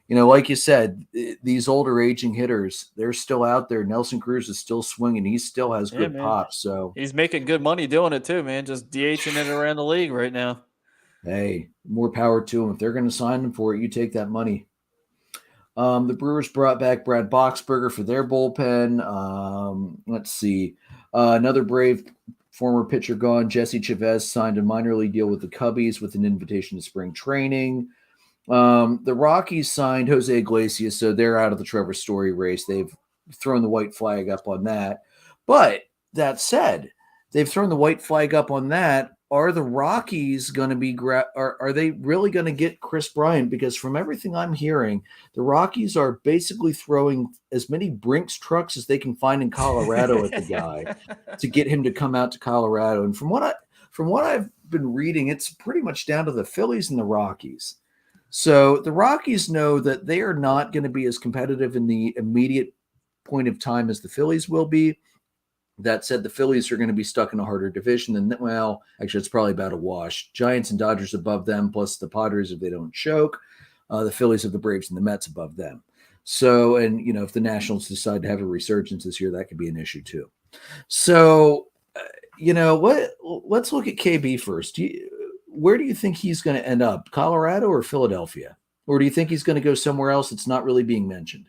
Like you said, these older aging hitters, they're still out there. Nelson Cruz is still swinging. He still has good pop. So he's making good money doing it too, man. Just DHing it around the league right now. Hey, more power to him. If they're going to sign him for it, you take that money. The Brewers brought back Brad Boxberger for their bullpen. Let's see. Another Brave former pitcher gone. Jesse Chavez signed a minor league deal with the Cubbies with an invitation to spring training. The Rockies signed Jose Iglesias, so they're out of the Trevor Story race. They've thrown the white flag up on that. But that said, they've thrown the white flag up on that. Are the Rockies going to be are they really going to get Chris Bryant? Because from everything I'm hearing, the Rockies are basically throwing as many Brinks trucks as they can find in Colorado at the guy to get him to come out to Colorado. And from what I've been reading, it's pretty much down to the Phillies and the Rockies. So the Rockies know that they are not going to be as competitive in the immediate point of time as the Phillies will be. That said, the Phillies are going to be stuck in a harder division than, well, actually, it's probably about a wash. Giants and Dodgers above them, plus the Padres if they don't choke. The Phillies have the Braves and the Mets above them. So, and if the Nationals decide to have a resurgence this year, that could be an issue too. So, what? Let's look at KB first. Where do you think he's going to end up? Colorado or Philadelphia? Or do you think he's going to go somewhere else that's not really being mentioned?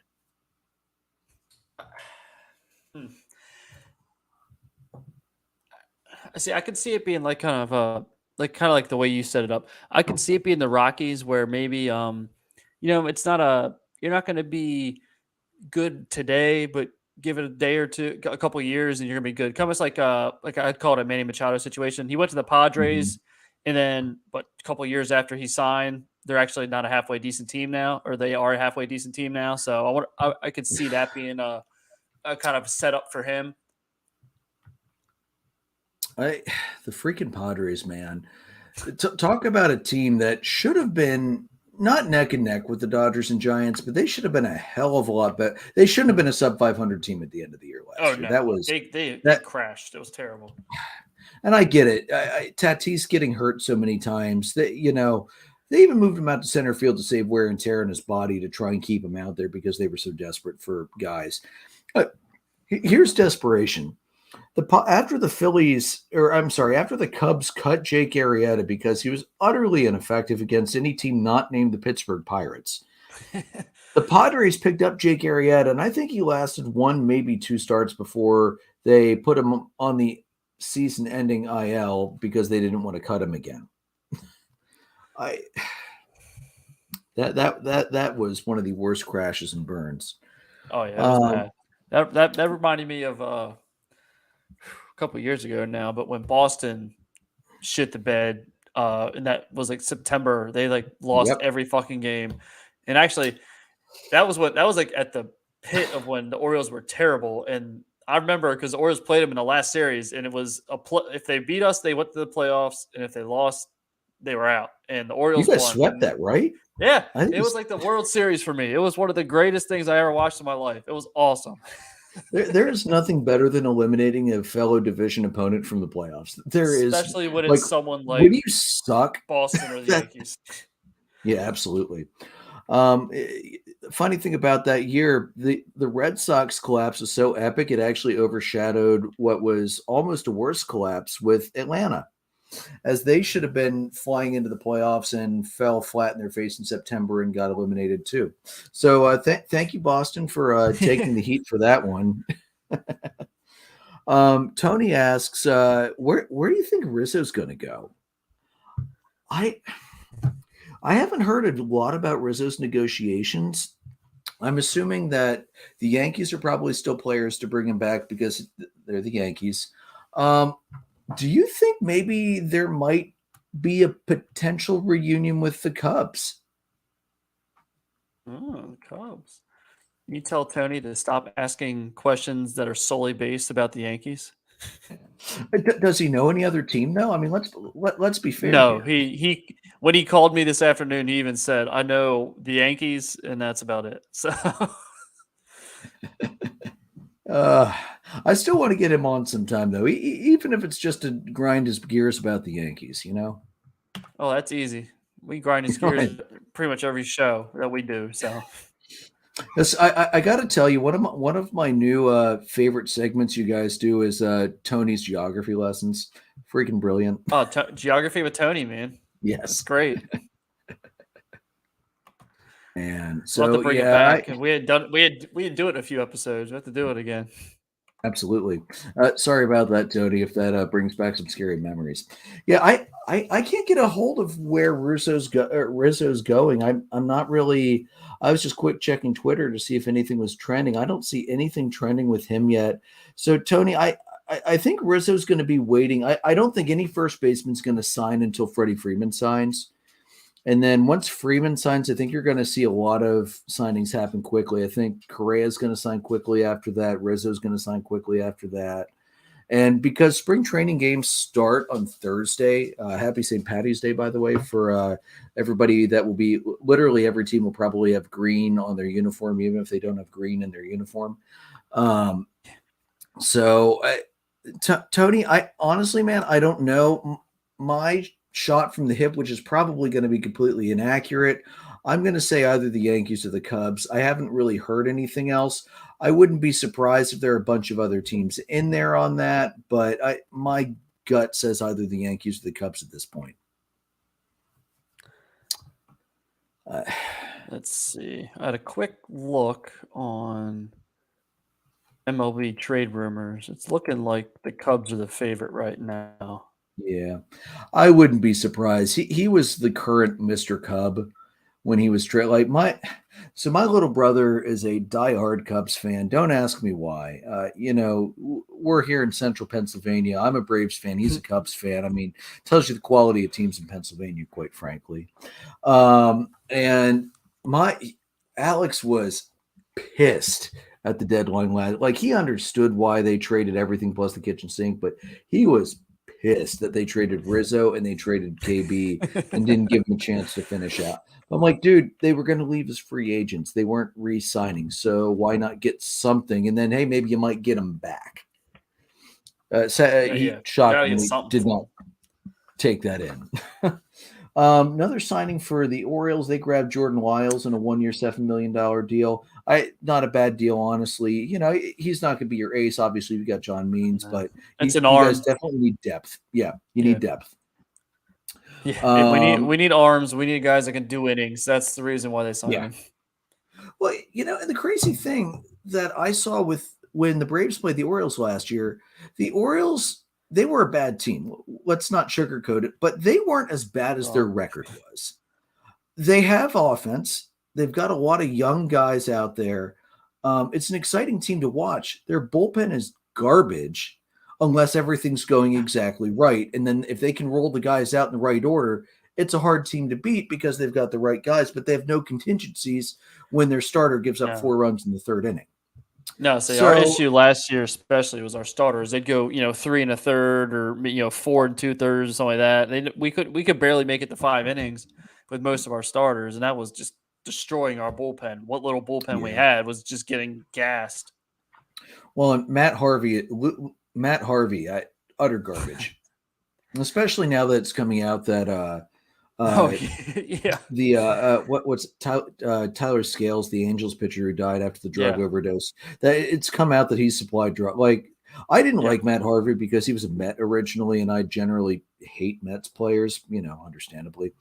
See, I could see it being like kind of like the way you set it up. I could see it being the Rockies, where maybe it's not you're not going to be good today, but give it a day or two, a couple years, and you're gonna be good. Kind of like I'd call it a Manny Machado situation. He went to the Padres, and then but a couple years after he signed, they're actually not a halfway decent team now, or they are a halfway decent team now. So I could see that being a kind of setup for him. The freaking Padres, man. Talk about a team that should have been not neck and neck with the Dodgers and Giants, but they should have been a hell of a lot better. They shouldn't have been a sub 500 team at the end of the year last year. No. That was they crashed. It was terrible. And I get it. Tatis getting hurt so many times that they even moved him out to center field to save wear and tear in his body to try and keep him out there because they were so desperate for guys. Here's desperation. After the Cubs cut Jake Arrieta because he was utterly ineffective against any team not named the Pittsburgh Pirates. The Padres picked up Jake Arrieta, and I think he lasted one, maybe two starts before they put him on the season-ending IL because they didn't want to cut him again. That was one of the worst crashes and burns. Oh yeah, that reminded me of a couple of years ago now, but when Boston shit the bed, and that was like September, they like lost every fucking game, and actually, that was like at the pit of when the Orioles were terrible. And I remember because the Orioles played them in the last series, and it was if they beat us, they went to the playoffs, and if they lost, they were out. And the Orioles you guys won. Swept that, right? Yeah, it was like the World Series for me. It was one of the greatest things I ever watched in my life. It was awesome. There is nothing better than eliminating a fellow division opponent from the playoffs. Especially when it's someone like when you suck, Boston or the Yankees. Yeah, absolutely. Funny thing about that year, the Red Sox collapse was so epic it actually overshadowed what was almost a worse collapse with Atlanta, as they should have been flying into the playoffs and fell flat in their face in September and got eliminated too. So thank you, Boston, for taking the heat for that one. Tony asks, where do you think Rizzo's going to go? I haven't heard a lot about Rizzo's negotiations. I'm assuming that the Yankees are probably still players to bring him back because they're the Yankees. Do you think maybe there might be a potential reunion with the Cubs? Oh, the Cubs. You tell Tony to stop asking questions that are solely based about the Yankees. Does he know any other team though? I mean, let's be fair. No, he when he called me this afternoon, he even said, "I know the Yankees, and that's about it." So, I still want to get him on sometime though, even if it's just to grind his gears about the Yankees. Oh, that's easy. We grind his gears pretty much every show that we do. So. This, I got to tell you, one of my new favorite segments you guys do is Tony's geography lessons. Freaking brilliant! Oh, geography with Tony, man. Yes, that's great. And so we'll have to bring it back. And we had do it in a few episodes. We have to do it again. Absolutely. Sorry about that, Tony. If that brings back some scary memories. Yeah, I can't get a hold of where Rizzo's going. I'm not really. I was just quick checking Twitter to see if anything was trending. I don't see anything trending with him yet. So Tony, I think Rizzo's going to be waiting. I don't think any first baseman's going to sign until Freddie Freeman signs. And then once Freeman signs, I think you're going to see a lot of signings happen quickly. I think Correa's going to sign quickly after that. Rizzo's going to sign quickly after that. And because spring training games start on Thursday, happy St. Patty's Day, by the way, for everybody that will be – literally every team will probably have green on their uniform, even if they don't have green in their uniform. Tony, I honestly, man, I don't know. My shot from the hip, which is probably going to be completely inaccurate. I'm going to say either the Yankees or the Cubs. I haven't really heard anything else. I wouldn't be surprised if there are a bunch of other teams in there on that, but my gut says either the Yankees or the Cubs at this point. Let's see. I had a quick look on MLB trade rumors. It's looking like the Cubs are the favorite right now. Yeah, I wouldn't be surprised. He was the current Mr. Cub when he was like my little brother is a diehard Cubs fan. Don't ask me why. We're here in central Pennsylvania. I'm a Braves fan. He's a Cubs fan. I mean, tells you the quality of teams in Pennsylvania, quite frankly. And Alex was pissed at the deadline last. Like, he understood why they traded everything plus the kitchen sink, but he was pissed that they traded Rizzo and they traded KB and didn't give him a chance to finish out. I'm like, dude, they were going to leave as free agents. They weren't re-signing, so why not get something? And then, hey, maybe you might get them back. He shockingly did not take that in. Another signing for the Orioles, they grabbed Jordan Lyles in a 1-year, $7 million deal. Not a bad deal, honestly. He's not going to be your ace. Obviously, we got John Means, but you guys definitely need depth. Yeah, you need depth. Yeah, we need arms. We need guys that can do innings. That's the reason why they signed him. Well, and the crazy thing that I saw when the Braves played the Orioles last year, the Orioles, they were a bad team. Let's not sugarcoat it, but they weren't as bad as their record was. They have offense. They've got a lot of young guys out there. It's an exciting team to watch. Their bullpen is garbage unless everything's going exactly right. And then if they can roll the guys out in the right order, it's a hard team to beat because they've got the right guys, but they have no contingencies when their starter gives up 4 runs in the 3rd inning. No, so our issue last year especially was our starters. They'd go, 3 1/3 or 4 2/3 or something like that. We could barely make it to 5 innings with most of our starters, and that was just destroying our bullpen. What little bullpen we had was just getting gassed. Well, and Matt Harvey, utter garbage. Especially now that it's coming out that what's Tyler Scales, the Angels pitcher who died after the drug overdose, that it's come out that he supplied drug. Like, I didn't like Matt Harvey because he was a Met originally, and I generally hate Mets players, understandably.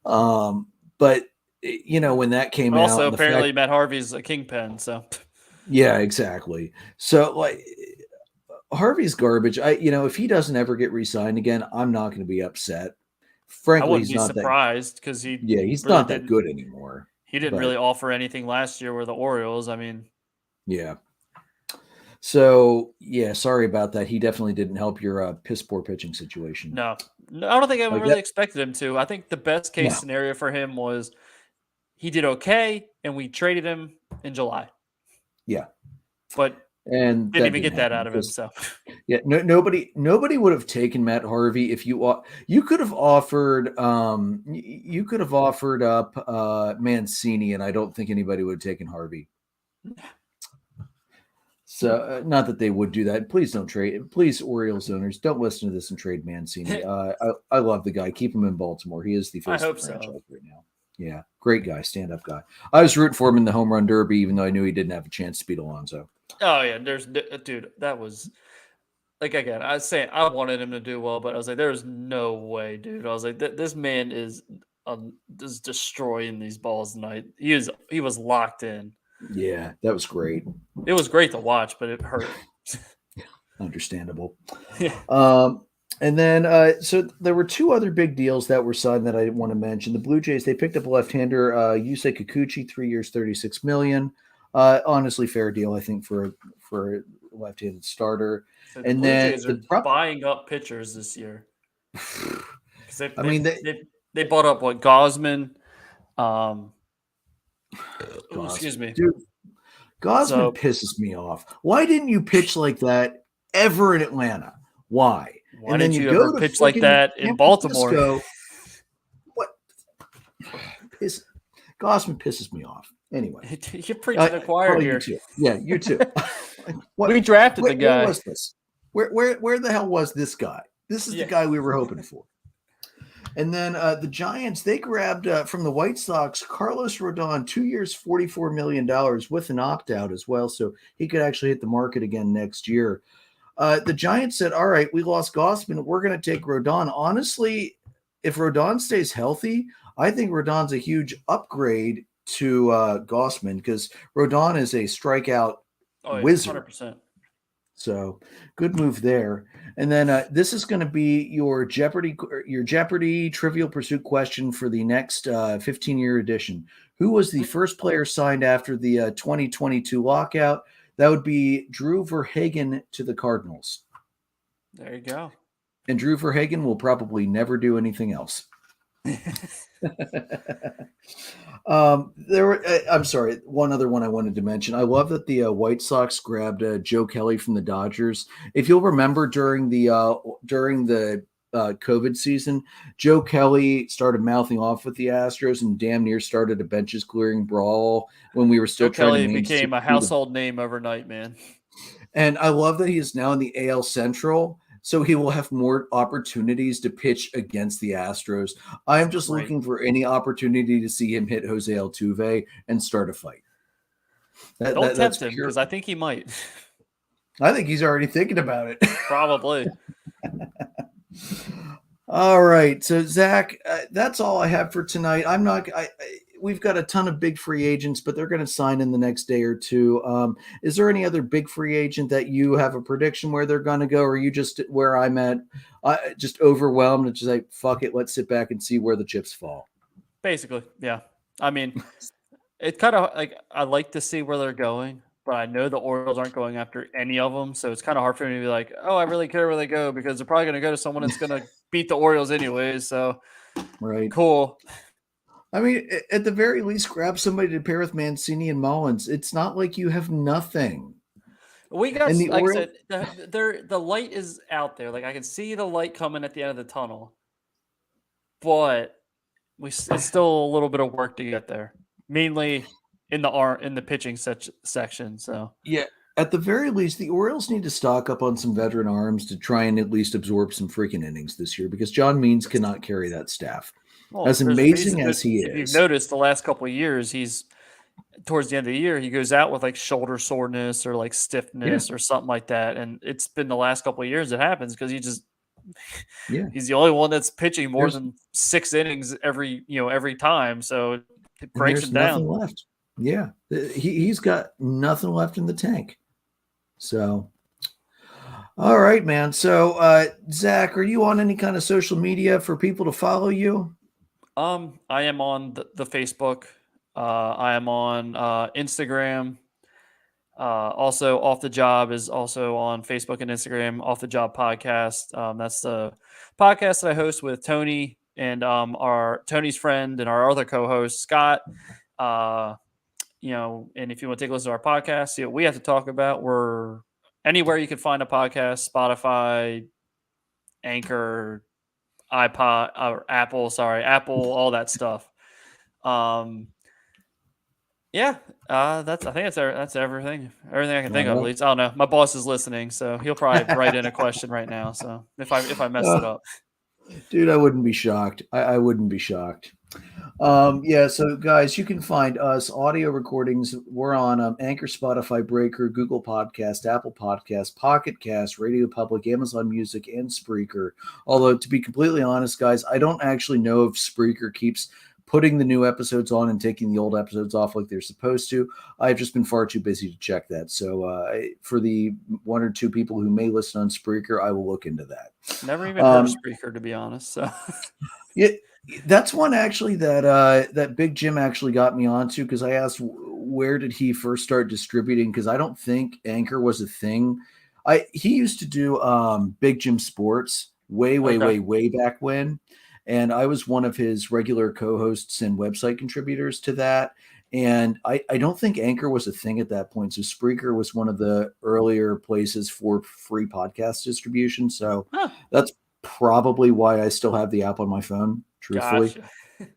But when that came out, also apparently Matt Harvey's a kingpin, so yeah, exactly. So like, Harvey's garbage. If he doesn't ever get re-signed again, I'm not going to be upset. Frankly, I wouldn't be surprised because he's really not that good anymore. He didn't really offer anything last year with the Orioles. I mean, yeah. So sorry about that. He definitely didn't help your piss poor pitching situation. No, I don't think I really expected him to. I think the best case scenario for him was he did okay, and we traded him in July. Yeah, but didn't even get that out of him. So nobody would have taken Matt Harvey if you could have offered up Mancini, and I don't think anybody would have taken Harvey. So not that they would do that. Please don't trade. Please, Orioles owners, don't listen to this and trade Mancini. I love the guy. Keep him in Baltimore. He is the face of the franchise right now. Yeah, great guy, stand-up guy. I was rooting for him in the home run derby, even though I knew he didn't have a chance to beat Alonso. Oh yeah, dude, that was like, again, I was saying I wanted him to do well, but I was like, there's no way, dude. I was like, this man is destroying these balls tonight. He was locked in. Yeah, that was great. It was great to watch, but it hurt. Understandable. Yeah. And then, so there were 2 other big deals that were signed that I want to mention. The Blue Jays, they picked up a left-hander, Yusei Kikuchi, 3 years, $36 million. Honestly, fair deal, I think, for a left-handed starter. So and then Jays are buying up pitchers this year. They bought up Gausman. Excuse me, dude. Gausman pisses me off. Why didn't you pitch like that ever in Atlanta? Why? Why didn't you ever pitch like that in Baltimore? What? Gausman pisses me off. Anyway, you're preaching the choir here. You too. Yeah, you too. We drafted the guy. Where was this? Where the hell was this guy? This is the guy we were hoping for. And then the Giants, they grabbed from the White Sox Carlos Rodon, 2 years, $44 million with an opt out as well. So he could actually hit the market again next year. The Giants said, all right, we lost Gossman. We're going to take Rodon. Honestly, if Rodon stays healthy, I think Rodon's a huge upgrade to Gossman because Rodon is a strikeout Oh, yeah, wizard. 100%. So good move there. And then this is going to be your Jeopardy Trivial Pursuit question for the next 15-year edition. Who was the first player signed after the 2022 lockout? That would be Drew Verhagen to the Cardinals. There you go. And Drew Verhagen will probably never do anything else. I'm sorry. One other one I wanted to mention. I love that the White Sox grabbed Joe Kelly from the Dodgers. If you'll remember during the COVID season, Joe Kelly started mouthing off with the Astros and damn near started a benches clearing brawl when we were still Joe trying Kelly to became a household name overnight, man. And I love that he is now in the AL Central. So he will have more opportunities to pitch against the Astros. I am just looking for any opportunity to see him hit Jose Altuve and start a fight. Don't tempt him because I think he might. I think he's already thinking about it. Probably. All right. So, Zach, that's all I have for tonight. We've got a ton of big free agents, but they're going to sign in the next day or two. Is there any other big free agent that you have a prediction where they're going to go? Or are you just where I'm at, just overwhelmed and just like, fuck it, let's sit back and see where the chips fall? Basically, yeah. I mean, it kind of like I like to see where they're going, but I know the Orioles aren't going after any of them. So it's kind of hard for me to be like, oh, I really care where they go because they're probably going to go to someone that's going to beat the Orioles anyways. So, right. Cool. I mean, at the very least, grab somebody to pair with Mancini and Mullins. It's not like you have nothing. We got, like I said, the light is out there. Like I can see the light coming at the end of the tunnel, but it's still a little bit of work to get there. Mainly in the pitching section. So yeah, at the very least, the Orioles need to stock up on some veteran arms to try and at least absorb some freaking innings this year because John Means cannot carry that staff. Well, as amazing as he is. If you've noticed the last couple of years, he's towards the end of the year, he goes out with like shoulder soreness or like stiffness or something like that. And it's been the last couple of years it happens because he's the only one that's pitching more than 6 innings every time. So it breaks him down. Nothing left. Yeah. He's got nothing left in the tank. So, all right, man. So, Zach, are you on any kind of social media for people to follow you? I am on the Facebook. I am on Instagram. Also, Off the Job is also on Facebook and Instagram. Off the Job podcast. That's the podcast that I host with Tony and Tony's friend and our other co-host Scott. And if you want to take a listen to our podcast, see what we have to talk about. We're anywhere you can find a podcast: Spotify, Anchor, iPod or Apple, all that stuff. I think that's everything I can think of, at least. I don't know. My boss is listening, so he'll probably write in a question right now. So if I mess it up, dude, I wouldn't be shocked. I wouldn't be shocked. So guys, you can find us audio recordings. We're on Anchor, Spotify, Breaker, Google Podcast, Apple Podcast, Pocket Cast, Radio Public, Amazon Music, and Spreaker. Although, to be completely honest, guys, I don't actually know if Spreaker keeps putting the new episodes on and taking the old episodes off like they're supposed to. I've just been far too busy to check that. So for the 1 or 2 people who may listen on Spreaker, I will look into that. Never even heard of Spreaker, to be honest. So yeah. That's one actually that Big Jim actually got me onto because I asked where did he first start distributing because I don't think Anchor was a thing. He used to do Big Jim Sports way back when, and I was one of his regular co-hosts and website contributors to that. And I don't think Anchor was a thing at that point. So Spreaker was one of the earlier places for free podcast distribution. So that's probably why I still have the app on my phone. Truthfully. Gotcha.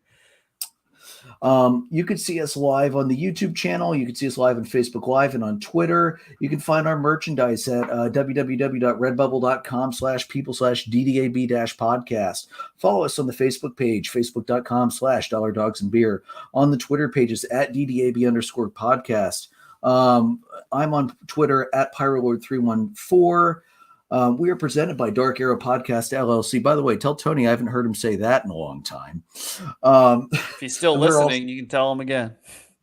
You can see us live on the YouTube channel. You can see us live on Facebook Live and on Twitter. You can find our merchandise at www.redbubble.com/people/ddab-podcast. Follow us on the Facebook page, facebook.com/dollardogsandbeer. On the Twitter pages at ddab_podcast. I'm on Twitter at Pyrolord314. We are presented by Dark Arrow Podcast LLC. By the way, tell Tony I haven't heard him say that in a long time. If he's still listening, you can tell him again.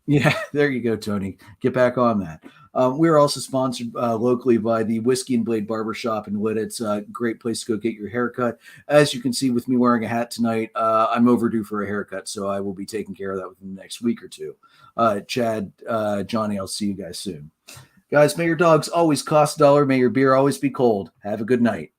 Yeah, there you go, Tony. Get back on that. We're also sponsored locally by the Whiskey and Blade Barbershop in Lidditz. It's a great place to go get your haircut. As you can see with me wearing a hat tonight, I'm overdue for a haircut, so I will be taking care of that within the next week or two. Chad, Johnny, I'll see you guys soon. Guys, may your dogs always cost $1. May your beer always be cold. Have a good night.